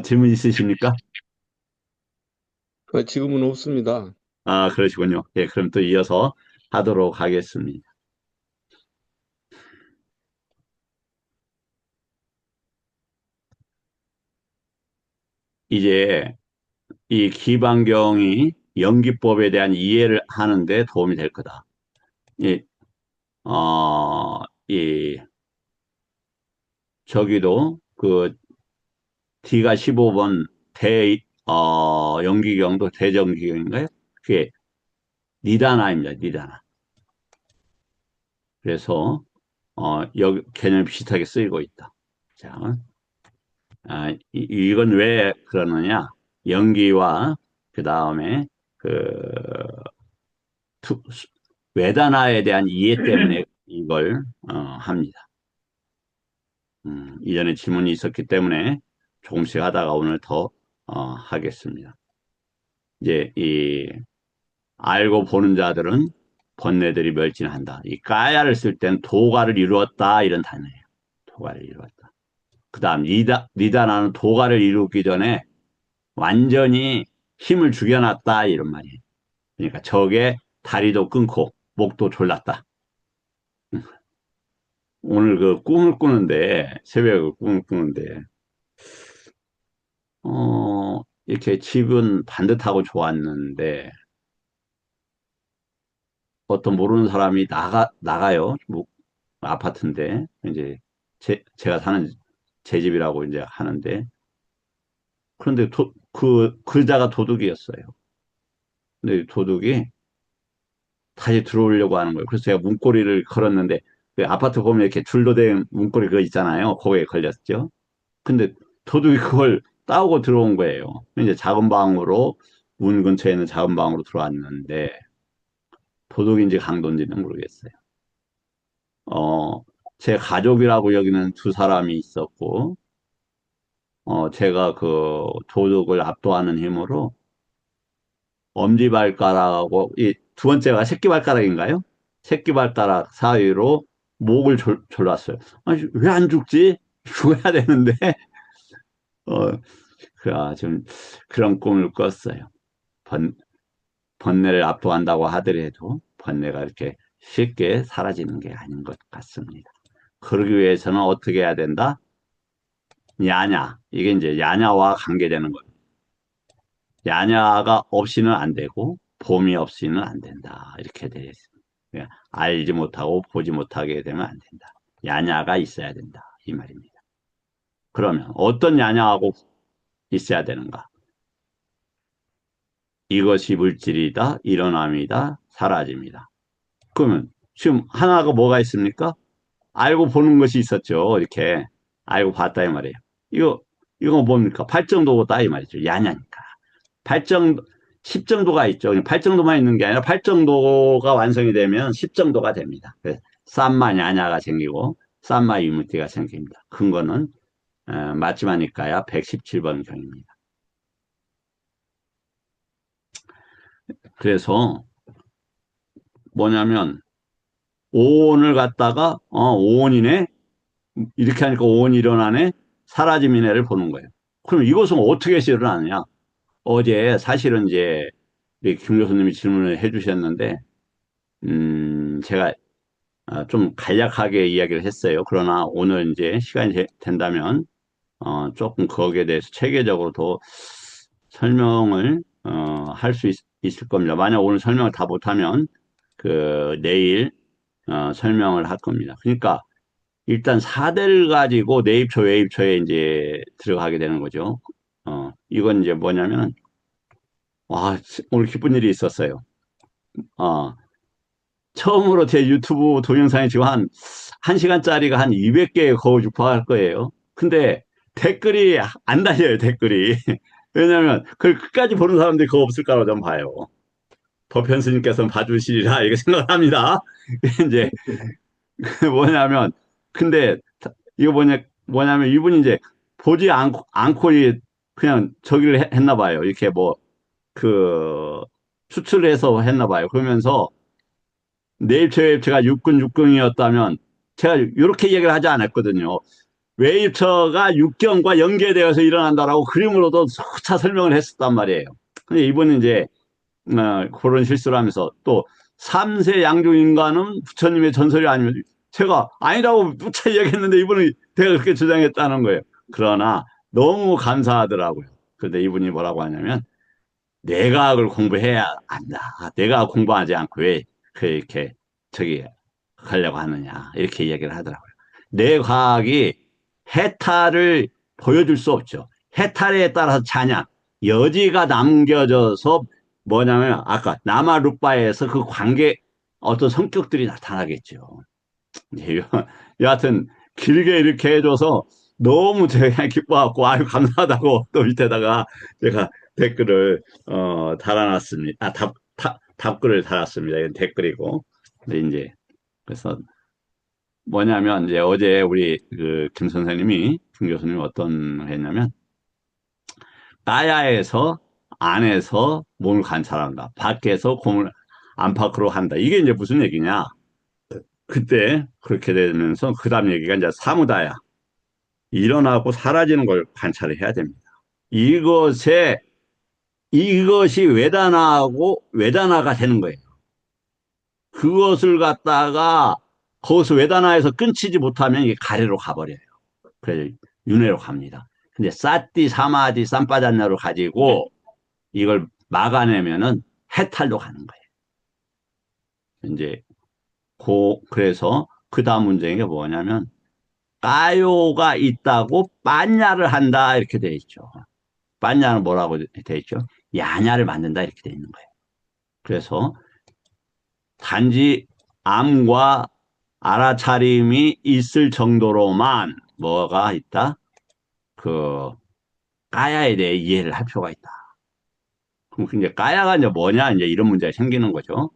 질문 있으십니까? 지금은 없습니다. 그러시군요. 예, 그럼 또 이어서 하도록 하겠습니다. 이제 이 기반경이 연기법에 대한 이해를 하는데 도움이 될 거다. 이, 이, 저기도 그 D가 15번 연기경도 대정기경인가요? 그게 니다나입니다. 니다나. 그래서 여기 개념이 비슷하게 쓰이고 있다. 자, 이건 왜 그러느냐? 연기와 그 다음에 그 투- 외단화에 대한 이해 때문에 이걸 합니다. 이전에 질문이 있었기 때문에 조금씩 하다가 오늘 더 하겠습니다. 이제 이 알고 보는 자들은 번뇌들이 멸진한다. 이 까야를 쓸 땐 도가를 이루었다 이런 단어예요. 도가를 이루었다. 그다음 니다나는 도가를 이루기 전에 완전히 힘을 죽여놨다 이런 말이에요. 그러니까 적의 다리도 끊고 목도 졸랐다. 오늘 그 꿈을 꾸는데 새벽에 꿈을 꾸는데 이렇게 집은 반듯하고 좋았는데 어떤 모르는 사람이 나가요. 뭐, 아파트인데 이제 제가 사는 제 집이라고 이제 하는데 그런데 그 글자가 도둑이었어요. 근데 도둑이 다시 들어오려고 하는 거예요. 그래서 제가 문고리를 걸었는데 그 아파트 보면 이렇게 줄로 된 문고리 그거 있잖아요. 거기에 걸렸죠. 근데 도둑이 그걸 따오고 들어온 거예요. 이제 작은 방으로 문 근처에 있는 작은 방으로 들어왔는데 도둑인지 강도인지는 모르겠어요. 어, 제 가족이라고 여기는 두 사람이 있었고, 제가 그 도둑을 압도하는 힘으로 엄지발가락하고 이 두 번째가 새끼발가락인가요? 새끼발가락 사이로 목을 졸랐어요. 아니, 왜 안 죽지? 죽어야 되는데, 어, 좀 그런 꿈을 꿨어요. 번, 번뇌를 압도한다고 하더라도 번뇌가 이렇게 쉽게 사라지는 게 아닌 것 같습니다. 그러기 위해서는 어떻게 해야 된다? 야냐. 이게 이제 야냐와 관계되는 거예요. 야냐가 없이는 안 되고 봄이 없이는 안 된다. 이렇게 되어 있습니다. 그러니까 알지 못하고 보지 못하게 되면 안 된다. 야냐가 있어야 된다. 이 말입니다. 그러면 어떤 야냐하고 있어야 되는가? 이것이 물질이다, 일어남이다, 사라집니다. 그러면 지금 하나가 뭐가 있습니까? 알고 보는 것이 있었죠. 이렇게 알고 봤다 이 말이에요. 이거 뭡니까? 발정도다 이 말이죠. 야냐니까. 발정 10정도가 있죠. 8정도만 있는 게 아니라 8정도가 완성이 되면 10정도가 됩니다. 그래서 삼마 야냐가 생기고 삼마 유무티가 생깁니다. 근거는 마지막이니까야 117번 경입니다. 그래서 뭐냐면 오온을 갖다가 오온이네 이렇게 하니까 오온이 일어나네 사라짐이네를 보는 거예요. 그럼 이것은 어떻게 일어나느냐? 어제 사실은 이제 김 교수님이 질문을 해주셨는데 제가 좀 간략하게 이야기를 했어요. 그러나 오늘 이제 시간이 된다면 조금 거기에 대해서 체계적으로 더 설명을 할 수 있을 겁니다. 만약 오늘 설명을 다 못하면 그 내일 설명을 할 겁니다. 그러니까 일단 4대를 가지고 내입초, 외입초에 이제 들어가게 되는 거죠. 이건 이제 뭐냐면 와, 오늘 기쁜 일이 있었어요. 어, 처음으로 제 유튜브 동영상이 지금 한 1시간짜리가 한 200개에 거의 육박할 거예요. 근데 댓글이 안 달려요, 댓글이. 왜냐면 그걸 끝까지 보는 사람들이 그거 없을 거라고 좀 봐요. 법현스님께서는 봐주시리라, 이렇게 생각합니다. 이제, 뭐냐면, 근데, 이거 뭐냐면, 이분이 이제, 보지 않고 그냥 저기를 했나 봐요. 이렇게 뭐, 그, 추출해서 했나 봐요. 그러면서, 내입처 육근이었다면 제가 이렇게 얘기를 하지 않았거든요. 외입처가 육경과 연계되어서 일어난다라고 그림으로도 수차 설명을 했었단 말이에요. 근데 이분은 이제 그런 실수를 하면서 또 3세 양중 인간은 부처님의 전설이 아니면 제가 아니라고 누차 이야기했는데 이분은 제가 그렇게 주장했다는 거예요. 그러나 너무 감사하더라고요. 그런데 이분이 뭐라고 하냐면 내과학을 공부해야 한다. 내가 공부하지 않고 왜 이렇게 저기 가려고 하느냐. 이렇게 이야기를 하더라고요. 내 과학이 해탈을 보여줄 수 없죠. 해탈에 따라서 찬양, 여지가 남겨져서 뭐냐면 아까 나마루빠에서 그 관계 어떤 성격들이 나타나겠죠. 여하튼 길게 이렇게 해줘서 너무 제가 기뻐갖고 아유 감사하다고 또 밑에다가 제가 댓글을 달아놨습니다. 답글을 달았습니다. 이건 댓글이고. 근데 이제 그래서 뭐냐면 이제 어제 우리 그 김 선생님이 김 교수님이 어떤 했냐면 따야에서 안에서 몸을 관찰한다. 밖에서 공을 안팎으로 한다. 이게 이제 무슨 얘기냐? 그때 그렇게 되면서 그 다음 얘기가 이제 사무다야. 일어나고 사라지는 걸 관찰을 해야 됩니다. 이것이 외단화가 되는 거예요. 그것을 갖다가 거기서 외단화에서 끊치지 못하면 이게 가래로 가버려요. 그래서 윤회로 갑니다. 근데 사띠, 사마디, 쌈바잔냐로 가지고 이걸 막아내면은 해탈로 가는 거예요. 이제 그래서 그 다음 문제가 뭐냐면 까요가 있다고 빠냐를 한다 이렇게 돼 있죠. 빠냐는 뭐라고 돼 있죠? 야냐를 만든다 이렇게 돼 있는 거예요. 그래서 단지 암과 알아차림이 있을 정도로만 뭐가 있다? 그 까야에 대해 이해를 할 필요가 있다. 그럼 이제 까야가 이제 뭐냐 이제 이런 문제가 생기는 거죠.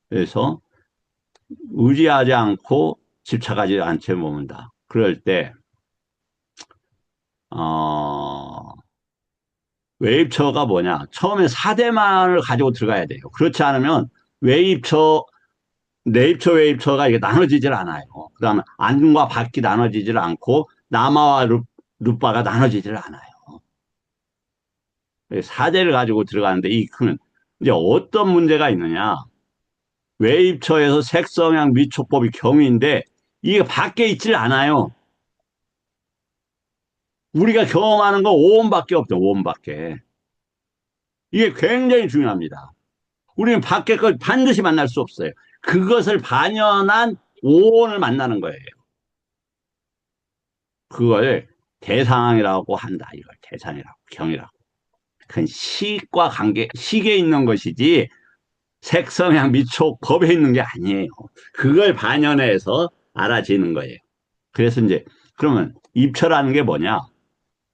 그래서 의지하지 않고 집착하지 않게 머문다. 그럴 때 외입처가 뭐냐? 처음에 사대만을 가지고 들어가야 돼요. 그렇지 않으면 외입처, 내입처, 외입처가 이게 나눠지질 않아요. 그 다음에 안과 밖이 나눠지질 않고 남아와 룻바가 나눠지질 않아요. 사대를 가지고 들어가는데 큰 이제 어떤 문제가 있느냐? 외입처에서 색성향 미촉법이 경위인데 이게 밖에 있질 않아요. 우리가 경험하는 건 오온밖에 없죠. 오온밖에. 이게 굉장히 중요합니다. 우리는 밖에 걸 반드시 만날 수 없어요. 그것을 반연한 오온을 만나는 거예요. 그걸 대상이라고 한다. 이걸 대상이라고, 경이라고. 그건 식과 관계, 식에 있는 것이지 색성향 미촉 법에 있는 게 아니에요. 그걸 반연해서 알아지는 거예요. 그래서 이제 그러면 입처라는 게 뭐냐?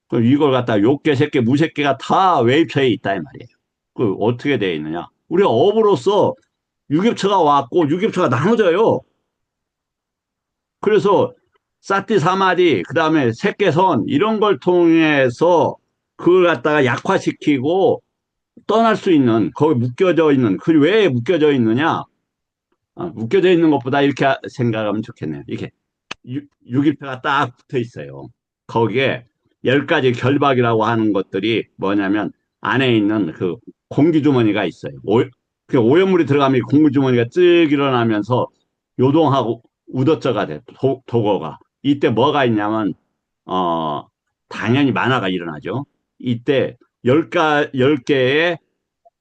그럼 이걸 갖다 욕계, 색계, 무색계가 다 외입처에 있다 이 말이에요. 그 어떻게 되어 있느냐? 우리가 업으로서 유ገብ처가 왔고 유ገብ처가 나눠져요. 그래서 사띠 사마디 그다음에 색계선 이런 걸 통해서 그걸 갖다가 약화시키고 떠날 수 있는 거기 묶여져 있는 그 왜 묶여져 있느냐? 묶여져 있는 것보다 이렇게 생각하면 좋겠네요. 이렇게 유기표가 딱 붙어 있어요. 거기에 10가지 결박이라고 하는 것들이 뭐냐면 안에 있는 그 공기주머니가 있어요. 그 오염물이 들어가면 공기주머니가 쭉 일어나면서 요동하고 우더쩌가 돼, 도거가. 이때 뭐가 있냐면, 당연히 만화가 일어나죠. 이때 10개의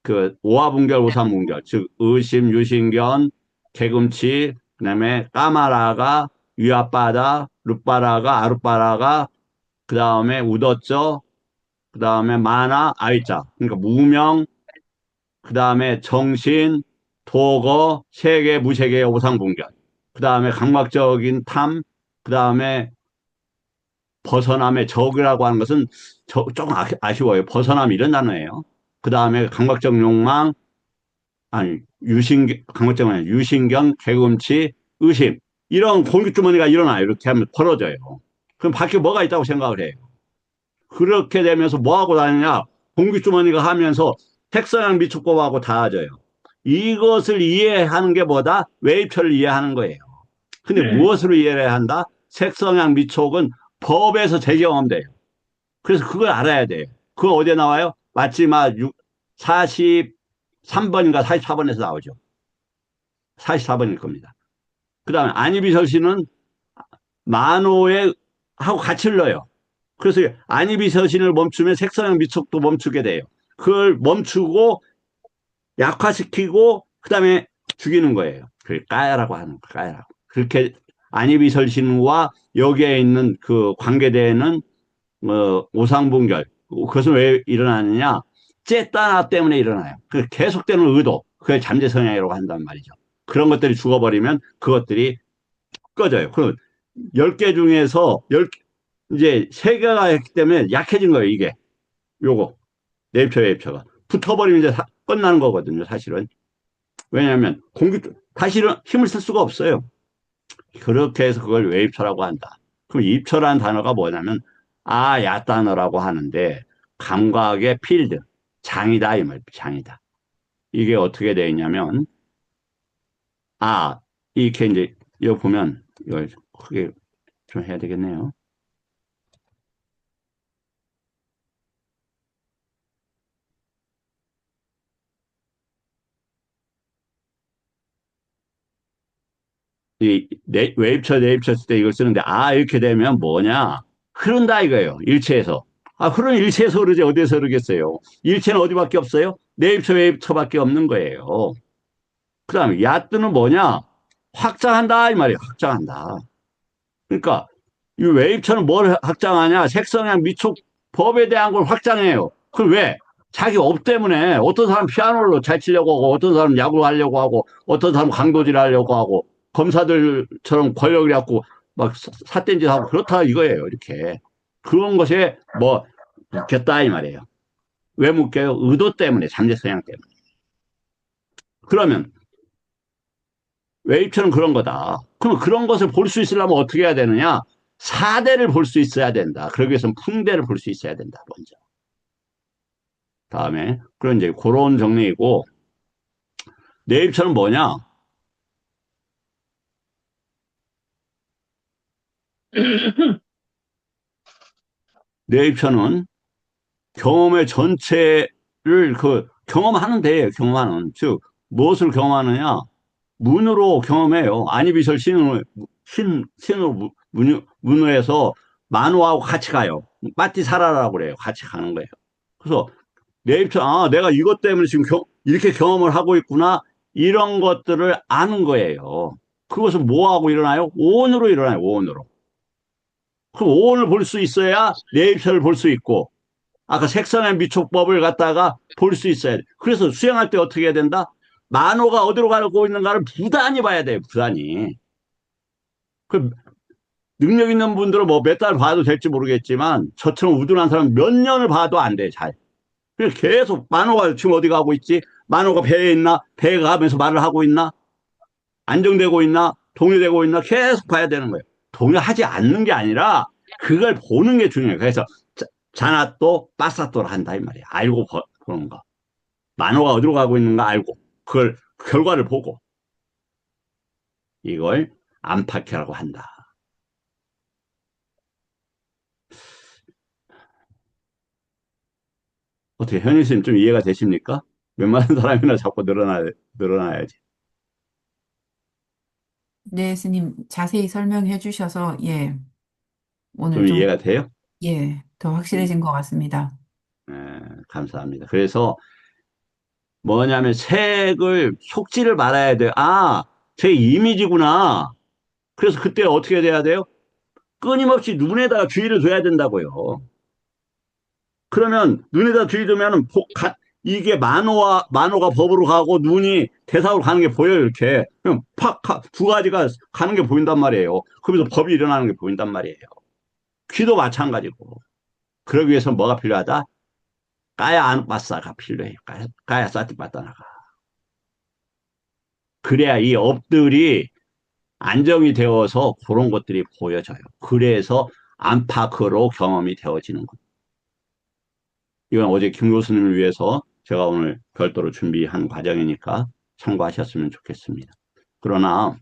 그 오화분결, 오삼분결, 즉, 의심, 유신견, 개금치, 그 다음에 까마라가, 위아빠다, 룻바라가, 아룻바라가, 그 다음에 우더쩌, 그 다음에 만화, 아이자. 그러니까 무명, 그 다음에 정신, 도거, 세계, 무세계의 오상분결. 그 다음에 감각적인 탐, 그 다음에 벗어남의 적이라고 하는 것은 조금 아쉬워요. 벗어남 이런 단어예요. 그 다음에 감각적 욕망, 아니, 감각적 유신경, 개금치, 의심. 이런 공기주머니가 일어나요. 이렇게 하면 벌어져요. 그럼 밖에 뭐가 있다고 생각을 해요. 그렇게 되면서 뭐 하고 다니냐? 공기주머니가 하면서 색성향 미축법하고 닿아져요. 이것을 이해하는 게 뭐다? 외입처를 이해하는 거예요. 근데 무엇으로 이해를 한다? 색성향 미촉은 법에서 재경험돼요. 그래서 그걸 알아야 돼요. 그거 어디에 나와요? 마지막 43번인가 44번에서 나오죠. 44번일 겁니다. 그 다음에 안이비설신은 만호에 하고 같이 흘러요. 그래서 안이비서신을 멈추면 색성향 미촉도 멈추게 돼요. 그걸 멈추고 약화시키고 그 다음에 죽이는 거예요. 그걸 까야라고 하는 거, 까야라고. 그렇게 안이비설신과 여기에 있는 그 관계되는 오상분결 그것은 왜 일어나느냐? 째따나 때문에 일어나요. 그 계속되는 의도, 그걸 잠재성향이라고 한단 말이죠. 그런 것들이 죽어버리면 그것들이 꺼져요. 그럼 10개 중에서 이제 3개가 했기 때문에 약해진 거예요, 이게. 요거. 내입처, 외입처가. 붙어버리면 이제 끝나는 거거든요, 사실은. 왜냐하면 다시는 힘을 쓸 수가 없어요. 그렇게 해서 그걸 외입처라고 한다. 그럼 입처라는 단어가 뭐냐면 야 단어라고 하는데 감각의 필드, 장이다 이 말, 장이다. 이게 어떻게 되어 있냐면 이렇게 이제 이거 보면 이걸 크게 좀 해야 되겠네요. 웨입처, 내입처 쓸 때 이걸 쓰는데 이렇게 되면 뭐냐? 흐른다 이거예요. 일체에서. 흐르는 일체에서 흐르지 어디에서 흐르겠어요? 일체는 어디밖에 없어요? 내입처, 외입처밖에 없는 거예요. 그 다음에 야뜨는 뭐냐? 확장한다 이 말이에요. 확장한다. 그러니까 이 웨이브처는 뭘 확장하냐? 색성향 미촉 법에 대한 걸 확장해요. 그걸 왜? 자기 업 때문에 어떤 사람 피아노를 잘 치려고 하고 어떤 사람 야구 하려고 하고 어떤 사람 강도질 하려고 하고 검사들처럼 권력을 갖고 막 삿된 짓 하고 그렇다 이거예요. 이렇게. 그런 것에 뭐 묻겠다 이 말이에요. 왜 묻게요? 의도 때문에, 잠재 성향 때문에. 그러면 웨이브처는 그런 거다. 그럼 그런 것을 볼 수 있으려면 어떻게 해야 되느냐? 사대를 볼 수 있어야 된다. 그러기 위해서는 풍대를 볼 수 있어야 된다. 먼저. 다음에 그런 이제 그런 정리이고 내입처는 뭐냐? 내입처는 경험의 전체를 경험하는 데예요. 경험하는 즉 무엇을 경험하느냐? 문으로 경험해요. 아니비설 신으로 문으에서 만호하고 같이 가요. 빠띠 살아라고 그래요. 같이 가는 거예요. 그래서 내입처 내가 이것 때문에 지금 이렇게 경험을 하고 있구나 이런 것들을 아는 거예요. 그것은 뭐하고 일어나요? 오온으로 일어나요. 오온으로. 그럼 오온을 볼 수 있어야 내입처를 볼 수 있고 아까 색선의 미촉법을 갖다가 볼 수 있어야 돼. 그래서 수행할 때 어떻게 해야 된다? 만호가 어디로 가고 있는가를 부단히 봐야 돼요. 부단히. 그 능력 있는 분들은 뭐 몇 달 봐도 될지 모르겠지만 저처럼 우둔한 사람은 몇 년을 봐도 안 돼. 잘. 그래서 계속 만호가 지금 어디 가고 있지? 만호가 배에 있나? 배에 가면서 말을 하고 있나? 안정되고 있나? 동요되고 있나? 계속 봐야 되는 거예요. 동요하지 않는 게 아니라 그걸 보는 게 중요해요. 그래서 자나또 빠사또를 한다 이 말이에요. 알고 보는 거. 만호가 어디로 가고 있는가 알고 그걸 결과를 보고 이걸 안팎이라고 한다. 어떻게 현일 씨는 좀 이해가 되십니까? 웬만한 사람이나 자꾸 늘어나야지. 네, 스님 자세히 설명해 주셔서, 예, 오늘 좀 좀, 이해가 돼요? 예, 더 음, 확실해진 것 같습니다. 감사합니다. 그래서 뭐냐면 색을 속지를 말아야 돼요. 제 이미지구나. 그래서 그때 어떻게 돼야 돼요? 끊임없이 눈에다가 주의를 둬야 된다고요. 그러면 눈에다 주의 두면은 이게 만호가 법으로 가고 눈이 대사로 가는 게 보여요. 이렇게 그럼 두 가지가 가는 게 보인단 말이에요. 그러면서 법이 일어나는 게 보인단 말이에요. 귀도 마찬가지고. 그러기 위해서 뭐가 필요하다? 까야 안빠싸가 필요해요. 까야 싸티빠따나가. 그래야 이 업들이 안정이 되어서 그런 것들이 보여져요. 그래서 안팎으로 경험이 되어지는 거예요. 이건 어제 김 교수님을 위해서 제가 오늘 별도로 준비한 과정이니까 참고하셨으면 좋겠습니다. 그러나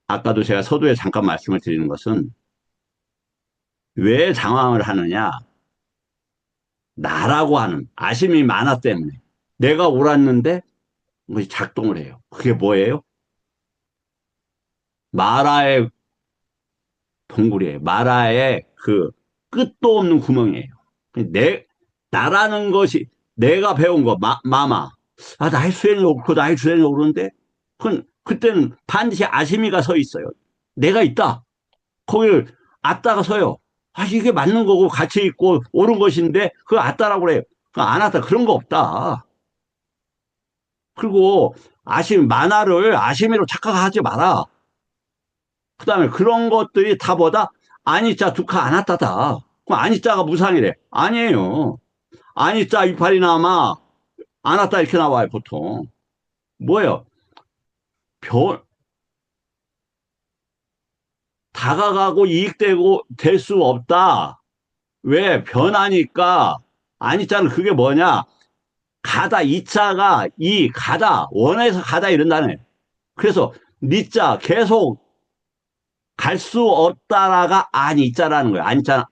아까도 제가 서두에 잠깐 말씀을 드리는 것은 왜 장황을 하느냐? 나라고 하는 아심이 많아 때문에 내가 옳았는데 작동을 해요. 그게 뭐예요? 마라의 동굴이에요. 마라의 그 끝도 없는 구멍이에요. 나라는 것이 내가 배운 거, 마마. 나의 수행이 옳고 나의 주행이 옳은데, 그때는 반드시 아심이가 서 있어요. 내가 있다. 거기를 아따가 서요. 이게 맞는 거고 같이 있고 옳은 것인데, 그거 아따라고 그래요. 안 왔다. 그런 거 없다. 그리고 만화를 아심이로 착각하지 마라. 그 다음에 그런 것들이 다보다 아니자 두카 아나타다. 그럼 아니자가 무상이래. 아니에요. 안 있다 이파리 남아. 안 왔다 이렇게 나와요, 보통. 뭐예요? 변, 다가가고 이익되고 될 수 없다. 왜? 변하니까. 안 있다는 그게 뭐냐? 가다, 이자가 가다, 원해서 가다 이런다네. 그래서 니자 계속 갈 수 없다라가 안 있자라는 거예요. 안 있잖아.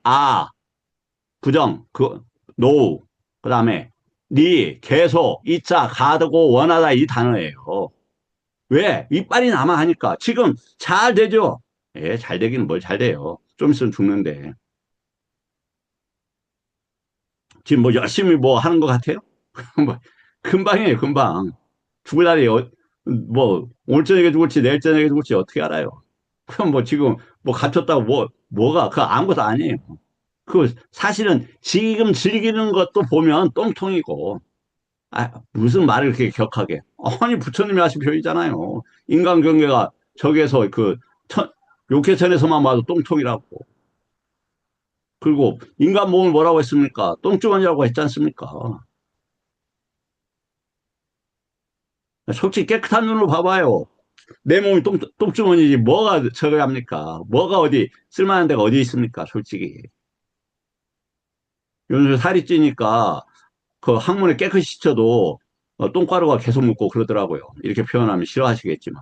부정, 노. 그 다음에 계속, 이자, 가고 원하다 이 단어예요. 왜? 이빨이 남아 하니까. 지금 잘 되죠? 예, 잘 되기는 뭘 잘 돼요. 좀 있으면 죽는데. 지금 뭐 열심히 뭐 하는 것 같아요? 뭐 금방이에요, 금방. 죽을 날이, 뭐, 오늘 저녁에 죽을지 내일 저녁에 죽을지 어떻게 알아요? 그럼 뭐 지금 뭐 갇혔다고 뭐가, 그거 아무것도 아니에요. 그 사실은 지금 즐기는 것도 보면 똥통이고, 무슨 말을 그렇게 격하게. 아니, 부처님이 하신 표현이잖아요. 인간경계가 저기에서 욕해천에서만 봐도 똥통이라고. 그리고 인간 몸을 뭐라고 했습니까? 똥주머니라고 했지 않습니까? 솔직히 깨끗한 눈으로 봐봐요. 내 몸이 똥주머니지 뭐가 저거 합니까? 뭐가 어디 쓸만한 데가 어디 있습니까? 솔직히. 요즘 살이 찌니까 그 항문에 깨끗이 씻혀도 똥가루가 계속 묻고 그러더라고요. 이렇게 표현하면 싫어하시겠지만.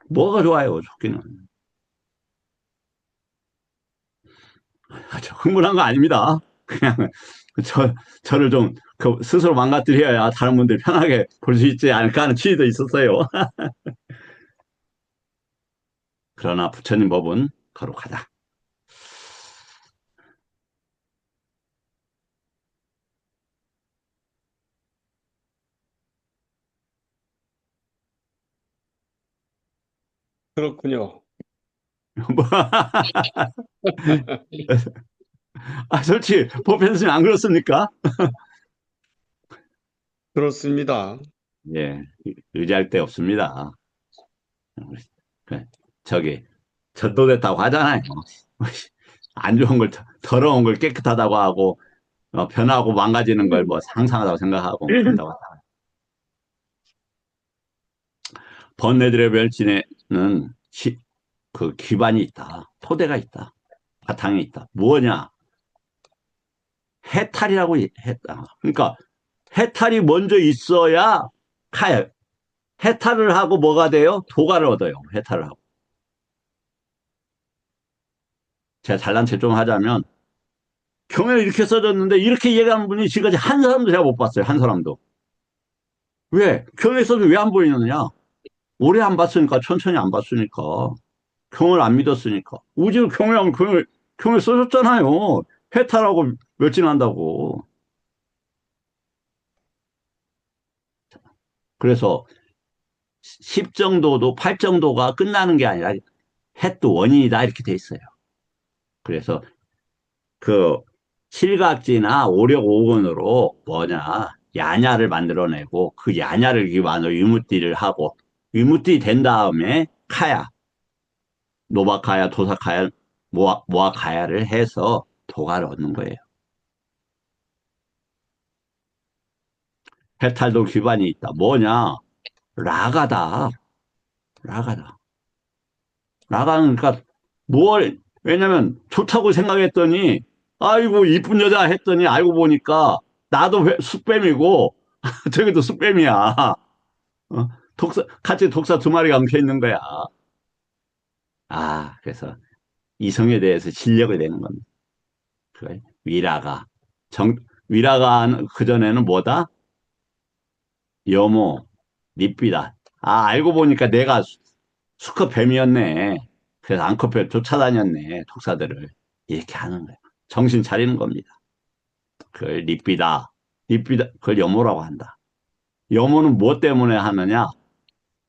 뭐가 좋아요, 좋기는. 저 흥분한 거 아닙니다. 그냥 저를 좀 스스로 망가뜨려야 다른 분들 편하게 볼 수 있지 않을까 하는 취지도 있었어요. 그러나 부처님 법은 거룩하다. 그렇군요. 뭐, 솔직히 법회선생님 안 그렇습니까? 그렇습니다. 예, 의지할 데 없습니다. 그, 저기 전도됐다고 하잖아요. 안 좋은 걸 더러운 걸 깨끗하다고 하고 변하고 망가지는 걸 뭐 상상하다고 생각하고 그런다고 하잖아요. 번뇌들의 멸진에는 그 기반이 있다. 토대가 있다. 바탕이 있다. 뭐냐? 해탈이라고 했다. 그러니까 해탈이 먼저 있어야 해탈을 하고 뭐가 돼요? 도가를 얻어요. 해탈을 하고. 제가 잘난 체 좀 하자면 경에 이렇게 써졌는데 이렇게 얘기하는 분이 지금까지 한 사람도 제가 못 봤어요. 한 사람도. 왜? 경에 써도 왜 안 보이느냐? 오래 안 봤으니까, 천천히 안 봤으니까, 경을 안 믿었으니까. 우지를 경외하면 경을 써줬잖아요. 해탈하고 멸진한다고. 그래서 10 정도도 8 정도가 끝나는 게 아니라 해도 원인이다 이렇게 돼 있어요. 그래서 그 실각지나 오력오근으로 뭐냐 야냐를 만들어내고 그 야냐를 기반으로 위무띠를 하고 위무띠 된 다음에 카야 노바카야 도사카야 모아카야를 해서 도가를 얻는 거예요. 해탈도 기반이 있다. 뭐냐 라가다. 라가다. 라가는 그러니까 왜냐면 좋다고 생각했더니 아이고 이쁜 여자 했더니 알고 보니까 나도 숫뱀이고 저기도 숫뱀이야. 같이 독사 두 마리가 엉켜 있는 거야. 그래서 이성에 대해서 진력을 내는 겁니다. 그래. 위라가. 위라가 그전에는 뭐다? 여모, 립비다. 알고 보니까 내가 수컷 뱀이었네. 그래서 암컷 쫓아다녔네. 독사들을. 이렇게 하는 거야. 정신 차리는 겁니다. 그걸 립비다. 립비다. 그걸 여모라고 한다. 여모는 무엇 때문에 하느냐?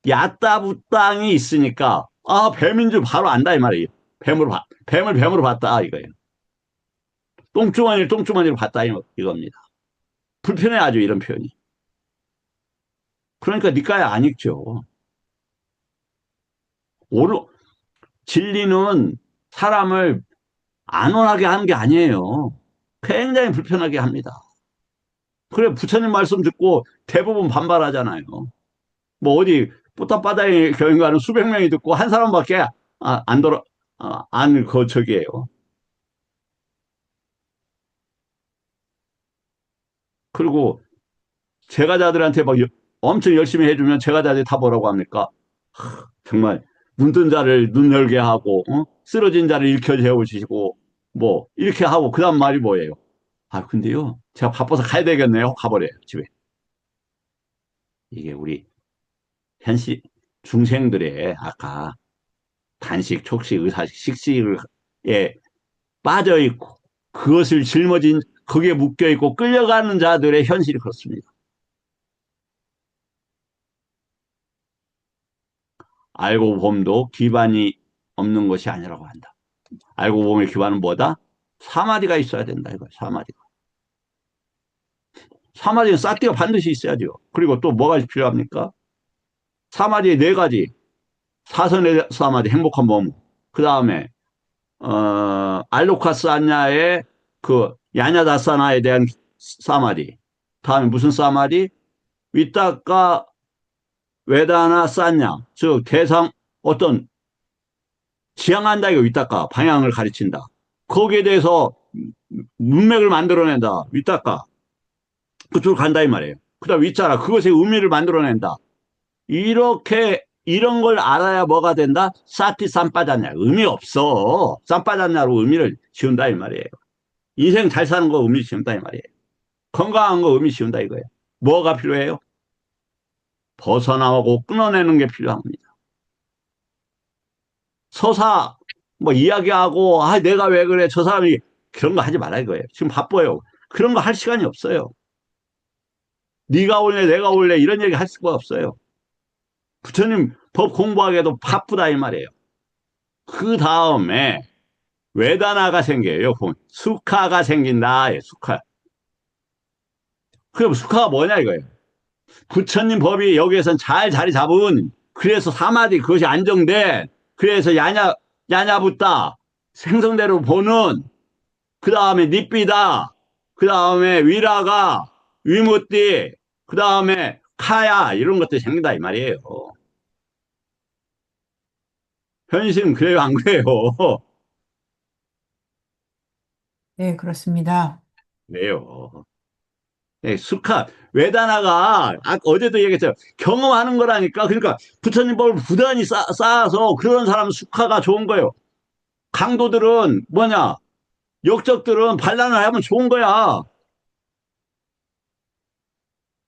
야따부땅이 있으니까 뱀인 줄 바로 안다 이 말이에요. 뱀을 뱀으로 봤다 이거예요. 똥주머니를 똥주머니로 봤다 이겁니다. 불편해 아주 이런 표현이. 그러니까 니까야 안 읽죠. 진리는 사람을 안 원하게 하는 게 아니에요. 굉장히 불편하게 합니다. 그래, 부처님 말씀 듣고 대부분 반발하잖아요. 뭐 어디 뿌딱바다에 교인 가는 수백 명이 듣고 한 사람밖에 안 돌아, 저기에요. 그리고 제가자들한테 막 엄청 열심히 해주면 제가자들이 다 뭐라고 합니까? 정말 눈뜬 자를 눈 열게 하고, 쓰러진 자를 일으켜 세우시고, 뭐, 이렇게 하고, 그 다음 말이 뭐예요? 아, 근데요, 제가 바빠서 가야 되겠네요. 가버려요, 집에. 이게 우리 현실 중생들의 아까 단식, 촉식, 의사식, 식식에 빠져 있고, 그것을 짊어진, 거기에 묶여 있고 끌려가는 자들의 현실이 그렇습니다. 알고 봄도 기반이 없는 것이 아니라고 한다. 알고 봄의 기반은 뭐다? 사마디가 있어야 된다, 이거 사마디가. 사마디는 싸띠가 반드시 있어야죠. 그리고 또 뭐가 필요합니까? 사마디의 네 가지. 사선의 사마디, 행복한 몸. 그 다음에, 알로카스안냐의 그, 야냐다사나에 대한 사마디. 다음에 무슨 사마디? 위따까 외다나 쌌냐. 즉, 대상, 어떤, 지향한다, 이거 위따까. 방향을 가르친다. 거기에 대해서 문맥을 만들어낸다. 위따까. 그쪽으로 간다, 이 말이에요. 그 다음 위자라. 그것의 의미를 만들어낸다. 이렇게 이런 걸 알아야 뭐가 된다? 사티 쌈빠졌냐. 의미 없어. 쌈빠졌냐로 의미를 지운다 이 말이에요. 인생 잘 사는 거 의미 지운다 이 말이에요. 건강한 거 의미 지운다 이거예요. 뭐가 필요해요? 벗어나고 끊어내는 게 필요합니다. 서사 뭐 이야기하고 내가 왜 그래 저 사람이 그런 거 하지 말아 이거예요. 지금 바빠요. 그런 거 할 시간이 없어요. 네가 올래 내가 올래 이런 얘기 할 수가 없어요. 부처님 법 공부하기에도 바쁘다 이 말이에요. 그 다음에 외다나가 생겨요. 수카가 생긴다. 수카. 그럼 수카가 뭐냐 이거예요. 부처님 법이 여기에선 잘 자리 잡은 그래서 사마디 그것이 안정된 그래서 야냐붓다 생성대로 보는 그 다음에 니삐다 그 다음에 위라가 위무띠 그 다음에 카야 이런 것들이 생긴다 이 말이에요. 현실은 그래요 안 그래요? 네, 그렇습니다. 그래요. 네, 수카, 외다나가, 어제도 얘기했죠. 경험하는 거라니까. 그러니까 부처님 법을 부단히 쌓아서 그런 사람 수카가 좋은 거예요. 강도들은 뭐냐? 역적들은 반란을 하면 좋은 거야.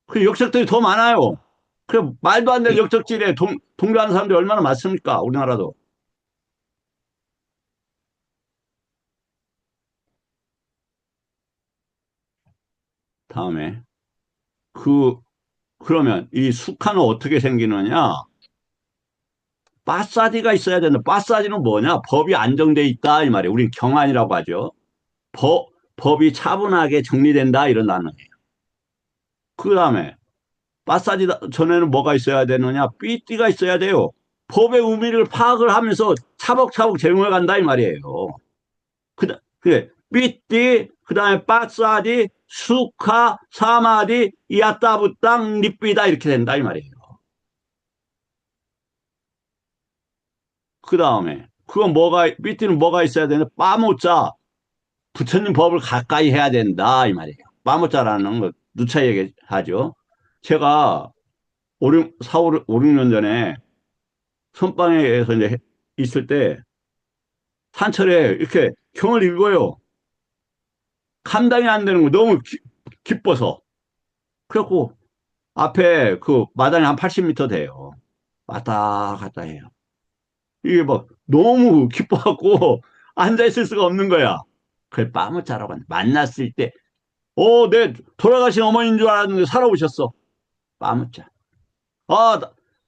그 역적들이 더 많아요. 그 말도 안 되는 역적질에 동조하는 사람들이 얼마나 많습니까? 우리나라도. 다음에. 그러면 이 수카는 어떻게 생기느냐? 빠사디가 있어야 된다. 빠사디는 뭐냐? 법이 안정돼 있다. 이 말이에요. 우린 경안이라고 하죠. 법이 차분하게 정리된다 이런 단어예요. 그 다음에 마사지 전에는 뭐가 있어야 되느냐? 삐띠가 있어야 돼요. 법의 의미를 파악을 하면서 차곡차곡 적용해 간다 이 말이에요. 그래 삐띠 그 다음에 빠사디 수카 사마디 이아따부땅 니삐다 이렇게 된다 이 말이에요. 그 다음에 그건 삐띠는 뭐가 있어야 되냐? 빠모자 부처님 법을 가까이 해야 된다 이 말이에요. 빠모자라는 거 누차 얘기하죠. 제가 5, 6년 전에 선방에서 이제 있을 때 산철에 이렇게 경을 읽어요. 감당이 안 되는 거 너무 기뻐서. 그래갖고 앞에 그 마당이 한 80m 돼요. 왔다 갔다 해요. 이게 막 너무 기뻐갖고 앉아있을 수가 없는 거야. 그래, 뺨을 자라고 만났을 때, 내 돌아가신 어머니인 줄 알았는데 살아오셨어. 뺨을 짜.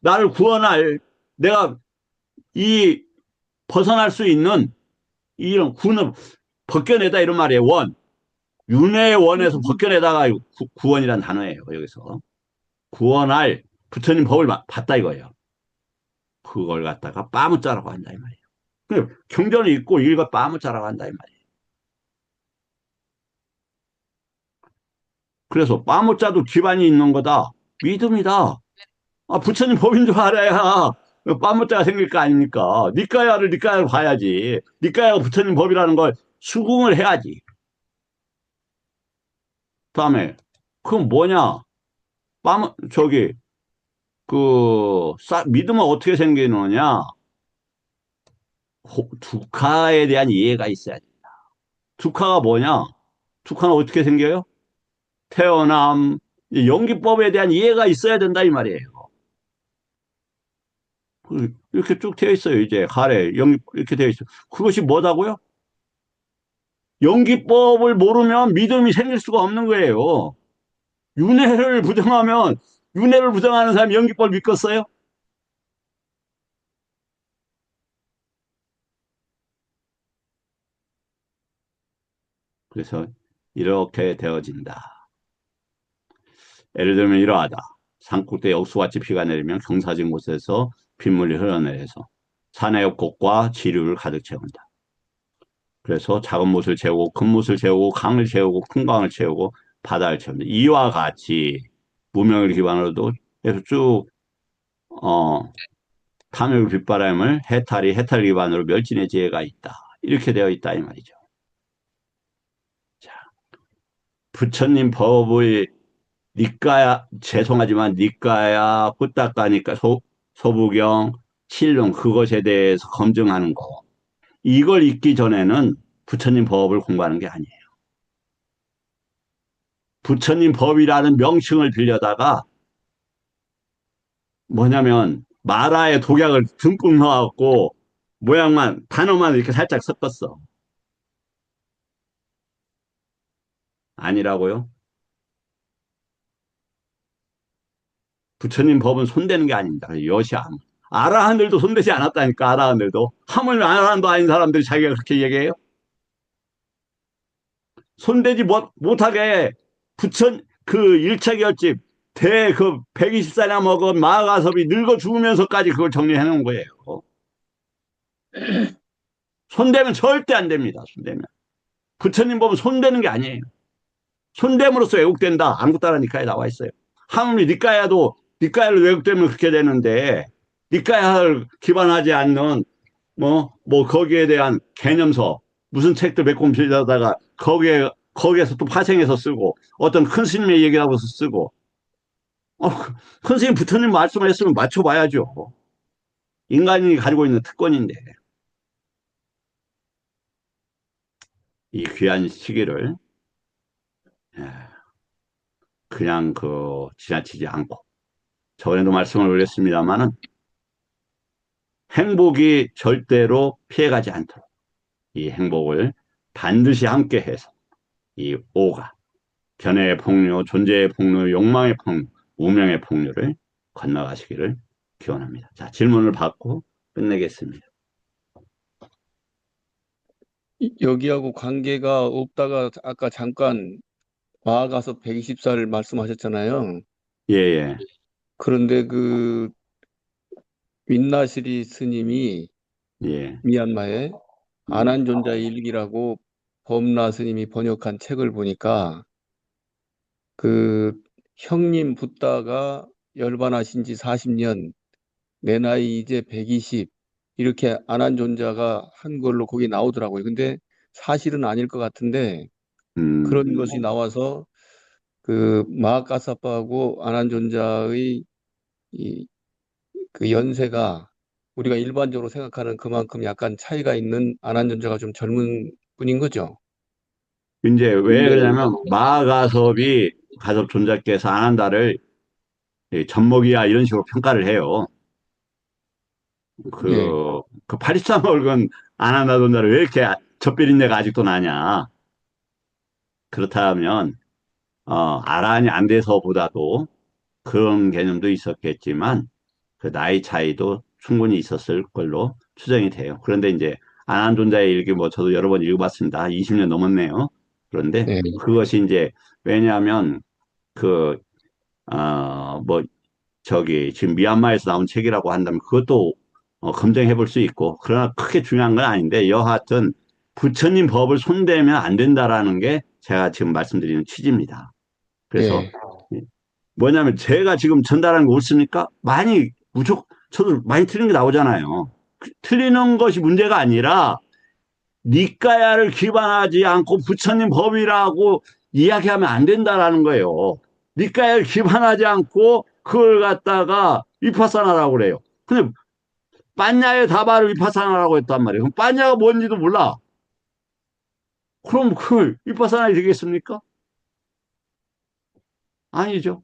나를 구원할, 내가 이 벗어날 수 있는 이런 구원을 벗겨내다 이런 말이에요. 윤회의 원에서 벗겨내다가 구원이란 단어예요. 여기서 구원할 부처님 법을 봤다 이거예요. 그걸 갖다가 빠무자라고 한다 이 말이에요. 경전을 읽고 이걸 빠무자라고 한다 이 말이에요. 그래서 빠모짜도 기반이 있는 거다. 믿음이다. 부처님 법인 줄 알아야 빠모짜가 생길 거 아닙니까? 니까야를 니까야로 봐야지. 니까야가 부처님 법이라는 걸 수긍을 해야지. 다음에 그건 뭐냐? 저기 믿음은 어떻게 생기느냐? 두카에 대한 이해가 있어야 돼. 두카가 뭐냐? 두카는 어떻게 생겨요? 태어남, 연기법에 대한 이해가 있어야 된다 이 말이에요. 이렇게 쭉 되어 있어요. 이제 가래 연기 이렇게 되어 있어요. 그것이 뭐다고요? 연기법을 모르면 믿음이 생길 수가 없는 거예요. 윤회를 부정하면 윤회를 부정하는 사람이 연기법을 믿겠어요? 그래서 이렇게 되어진다. 예를 들면 이러하다. 산꼭대에 억수같이 비가 내리면 경사진 곳에서 빗물이 흘러내려서 산의 곳과 지류를 가득 채운다. 그래서 작은 못을 채우고 큰 못을 채우고 강을 채우고 큰 강을 채우고 바다를 채운다. 이와 같이 무명을 기반으로도 해서 쭉 탐욕 빗바람을 해탈 기반으로 멸진의 지혜가 있다. 이렇게 되어 있다 이 말이죠. 자, 부처님 법의 죄송하지만 니까야, 후딱가니까 소부경, 칠룡 그것에 대해서 검증하는 거. 이걸 읽기 전에는 부처님 법을 공부하는 게 아니에요. 부처님 법이라는 명칭을 빌려다가 뭐냐면 마라에 독약을 듬뿍 넣어갖고 단어만 이렇게 살짝 섞었어. 아니라고요? 부처님 법은 손대는 게 아닙니다. 여시함. 아라한들도 손대지 않았다니까, 아라한들도. 하물며 아라한도 아닌 사람들이 자기가 그렇게 얘기해요? 손대지 못하게 그 일차결집, 120살이나 먹은 마가섭이 늙어 죽으면서까지 그걸 정리해 놓은 거예요. 손대면 절대 안 됩니다. 손대면. 부처님 법은 손대는 게 아니에요. 손됨으로써 왜곡된다. 안구따라 니까에 나와 있어요. 하물며 니까야를 왜곡되면 그렇게 되는데, 니까야를 기반하지 않는 거기에 대한 개념서, 무슨 책들 몇 권 빌려다가 거기에서 또 파생해서 쓰고, 어떤 큰 스님의 얘기라고 쓰고, 큰 스님 부처님 말씀을 했으면 맞춰봐야죠. 인간이 가지고 있는 특권인데, 이 귀한 시기를, 그냥 지나치지 않고, 저번에도 말씀을 올렸습니다만은, 행복이 절대로 피해가지 않도록, 이 행복을 반드시 함께 해서, 이 오가, 견해의 폭류, 존재의 폭류, 욕망의 폭류, 우명의 폭류를 건너가시기를 기원합니다. 자, 질문을 받고 끝내겠습니다. 여기하고 관계가 없다가 아까 잠깐 나아가서 120살 말씀하셨잖아요. 예, 예, 그런데 그 윈나시리 스님이 예. 미얀마에 아난존자의 일기라고 범라 스님이 번역한 책을 보니까 그 형님 붓다가 열반하신 지 40년, 내 나이 이제 120 이렇게 아난존자가 한 걸로 거기 나오더라고요. 근데 사실은 아닐 것 같은데 그런 것이 나와서 그 마하카사파하고 아난존자의 그 연세가 우리가 일반적으로 생각하는 그만큼 약간 차이가 있는 아난존자가 좀 젊은 분인 거죠. 이제 왜 그러냐면, 가섭 존자께서 안한다를 젖먹이야 이런 식으로 평가를 해요. 예, 83월근 안한다 존자를 왜 이렇게 젖비린내가 아직도 나냐. 그렇다면, 아란이 안 돼서보다도 그런 개념도 있었겠지만, 그 나이 차이도 충분히 있었을 걸로 추정이 돼요. 그런데 이제 안한존자의 일기 저도 여러 번 읽어봤습니다. 20년 넘었네요. 그런데 네. 그것이 이제 왜냐하면 그 지금 미얀마에서 나온 책이라고 한다면 그것도 검증해 볼 수 있고, 그러나 크게 중요한 건 아닌데 여하튼 부처님 법을 손대면 안 된다라는 게 제가 지금 말씀드리는 취지입니다. 그래서 예. 뭐냐면 제가 지금 전달한 거 옳습니까? 많이 저도 많이 틀린 게 나오잖아요. 틀리는 것이 문제가 아니라 니까야를 기반하지 않고 부처님 법이라고 이야기하면 안 된다라는 거예요. 니까야를 기반하지 않고 그걸 갖다가 위파사나라고 그래요. 근데 빠냐의 다바를 위파사나라고 했단 말이에요. 그럼 빠냐가 뭔지도 몰라. 그럼 그걸 위파사나이 되겠습니까? 아니죠.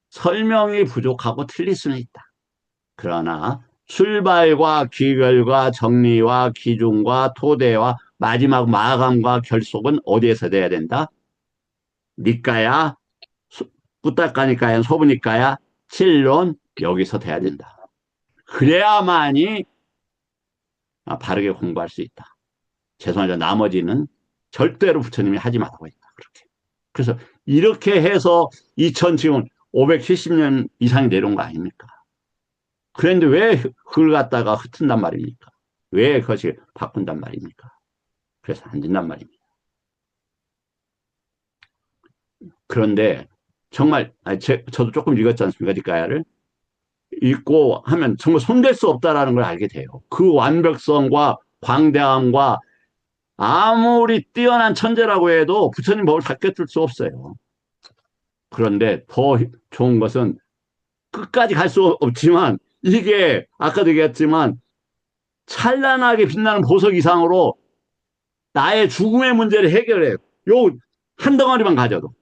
설명이 부족하고 틀릴 수는 있다. 그러나 출발과 귀결과 정리와 기준과 토대와 마지막 마감과 결속은 어디에서 돼야 된다? 니까야, 뿌따까니까야, 소부니까야, 칠론 여기서 돼야 된다. 그래야만이 바르게 공부할 수 있다. 죄송하지만 나머지는 절대로 부처님이 하지 말라고 했다. 그렇게. 그래서 이렇게 해서 지금 570년 이상이 내려온 거 아닙니까? 그런데 왜 그걸 갖다가 흩은단 말입니까? 왜 그것이 바꾼단 말입니까? 그래서 안 된단 말입니다. 그런데 정말 저도 조금 읽었지 않습니까? 니까야를 읽고 하면 정말 손댈 수 없다라는 걸 알게 돼요. 그 완벽성과 광대함과 아무리 뛰어난 천재라고 해도 부처님 법을 다 꿰뚫을 수 없어요. 그런데 더 좋은 것은 끝까지 갈 수 없지만 이게 아까도 얘기했지만 찬란하게 빛나는 보석 이상으로 나의 죽음의 문제를 해결해요. 요 한 덩어리만 가져도.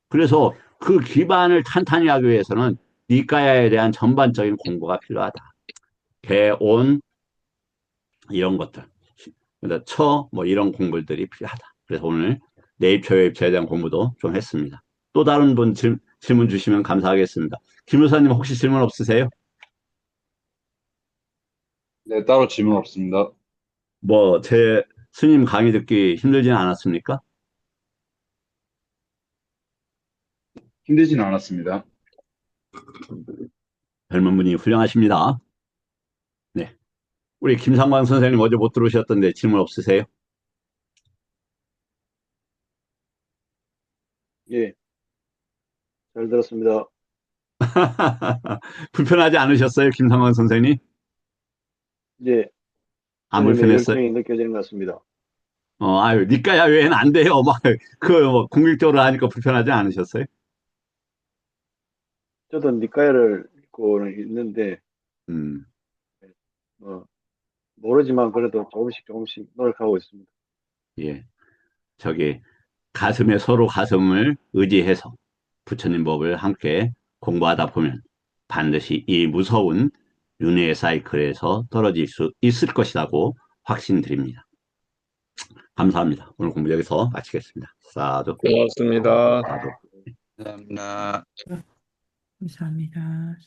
그래서 그 기반을 탄탄히 하기 위해서는 니까야에 대한 전반적인 공부가 필요하다. 개온 이런 것들, 뭐 이런 공부들이 필요하다. 그래서 오늘 내입처, 외입처에 대한 공부도 좀 했습니다. 또 다른 분 질문 주시면 감사하겠습니다. 김 의사님 혹시 질문 없으세요? 네, 따로 질문 없습니다. 뭐 제 스님 강의 듣기 힘들지는 않았습니까? 힘들지는 않았습니다. 젊은 분이 훌륭하십니다. 네. 우리 김상광 선생님 어제 못 들어오셨던데 질문 없으세요? 예, 잘 들었습니다. 불편하지 않으셨어요, 김상광 선생님? 이제 안 선생님의 불편했어요? 열정이 느껴지는 것 같습니다. 아유, 니까야 외에는 안 돼요. 뭐, 공격적으로 하니까 불편하지 않으셨어요? 저도 니까야를 읽고는 있는데, 음, 뭐, 모르지만 그래도 조금씩 노력하고 있습니다. 예. 가슴에 서로 가슴을 의지해서 부처님 법을 함께 공부하다 보면 반드시 이 무서운 윤회의 사이클에서 떨어질 수 있을 것이라고 확신드립니다. 감사합니다. 오늘 공부 여기서 마치겠습니다. 사두. 고맙습니다. 사두. 감사합니다. 감사합니다.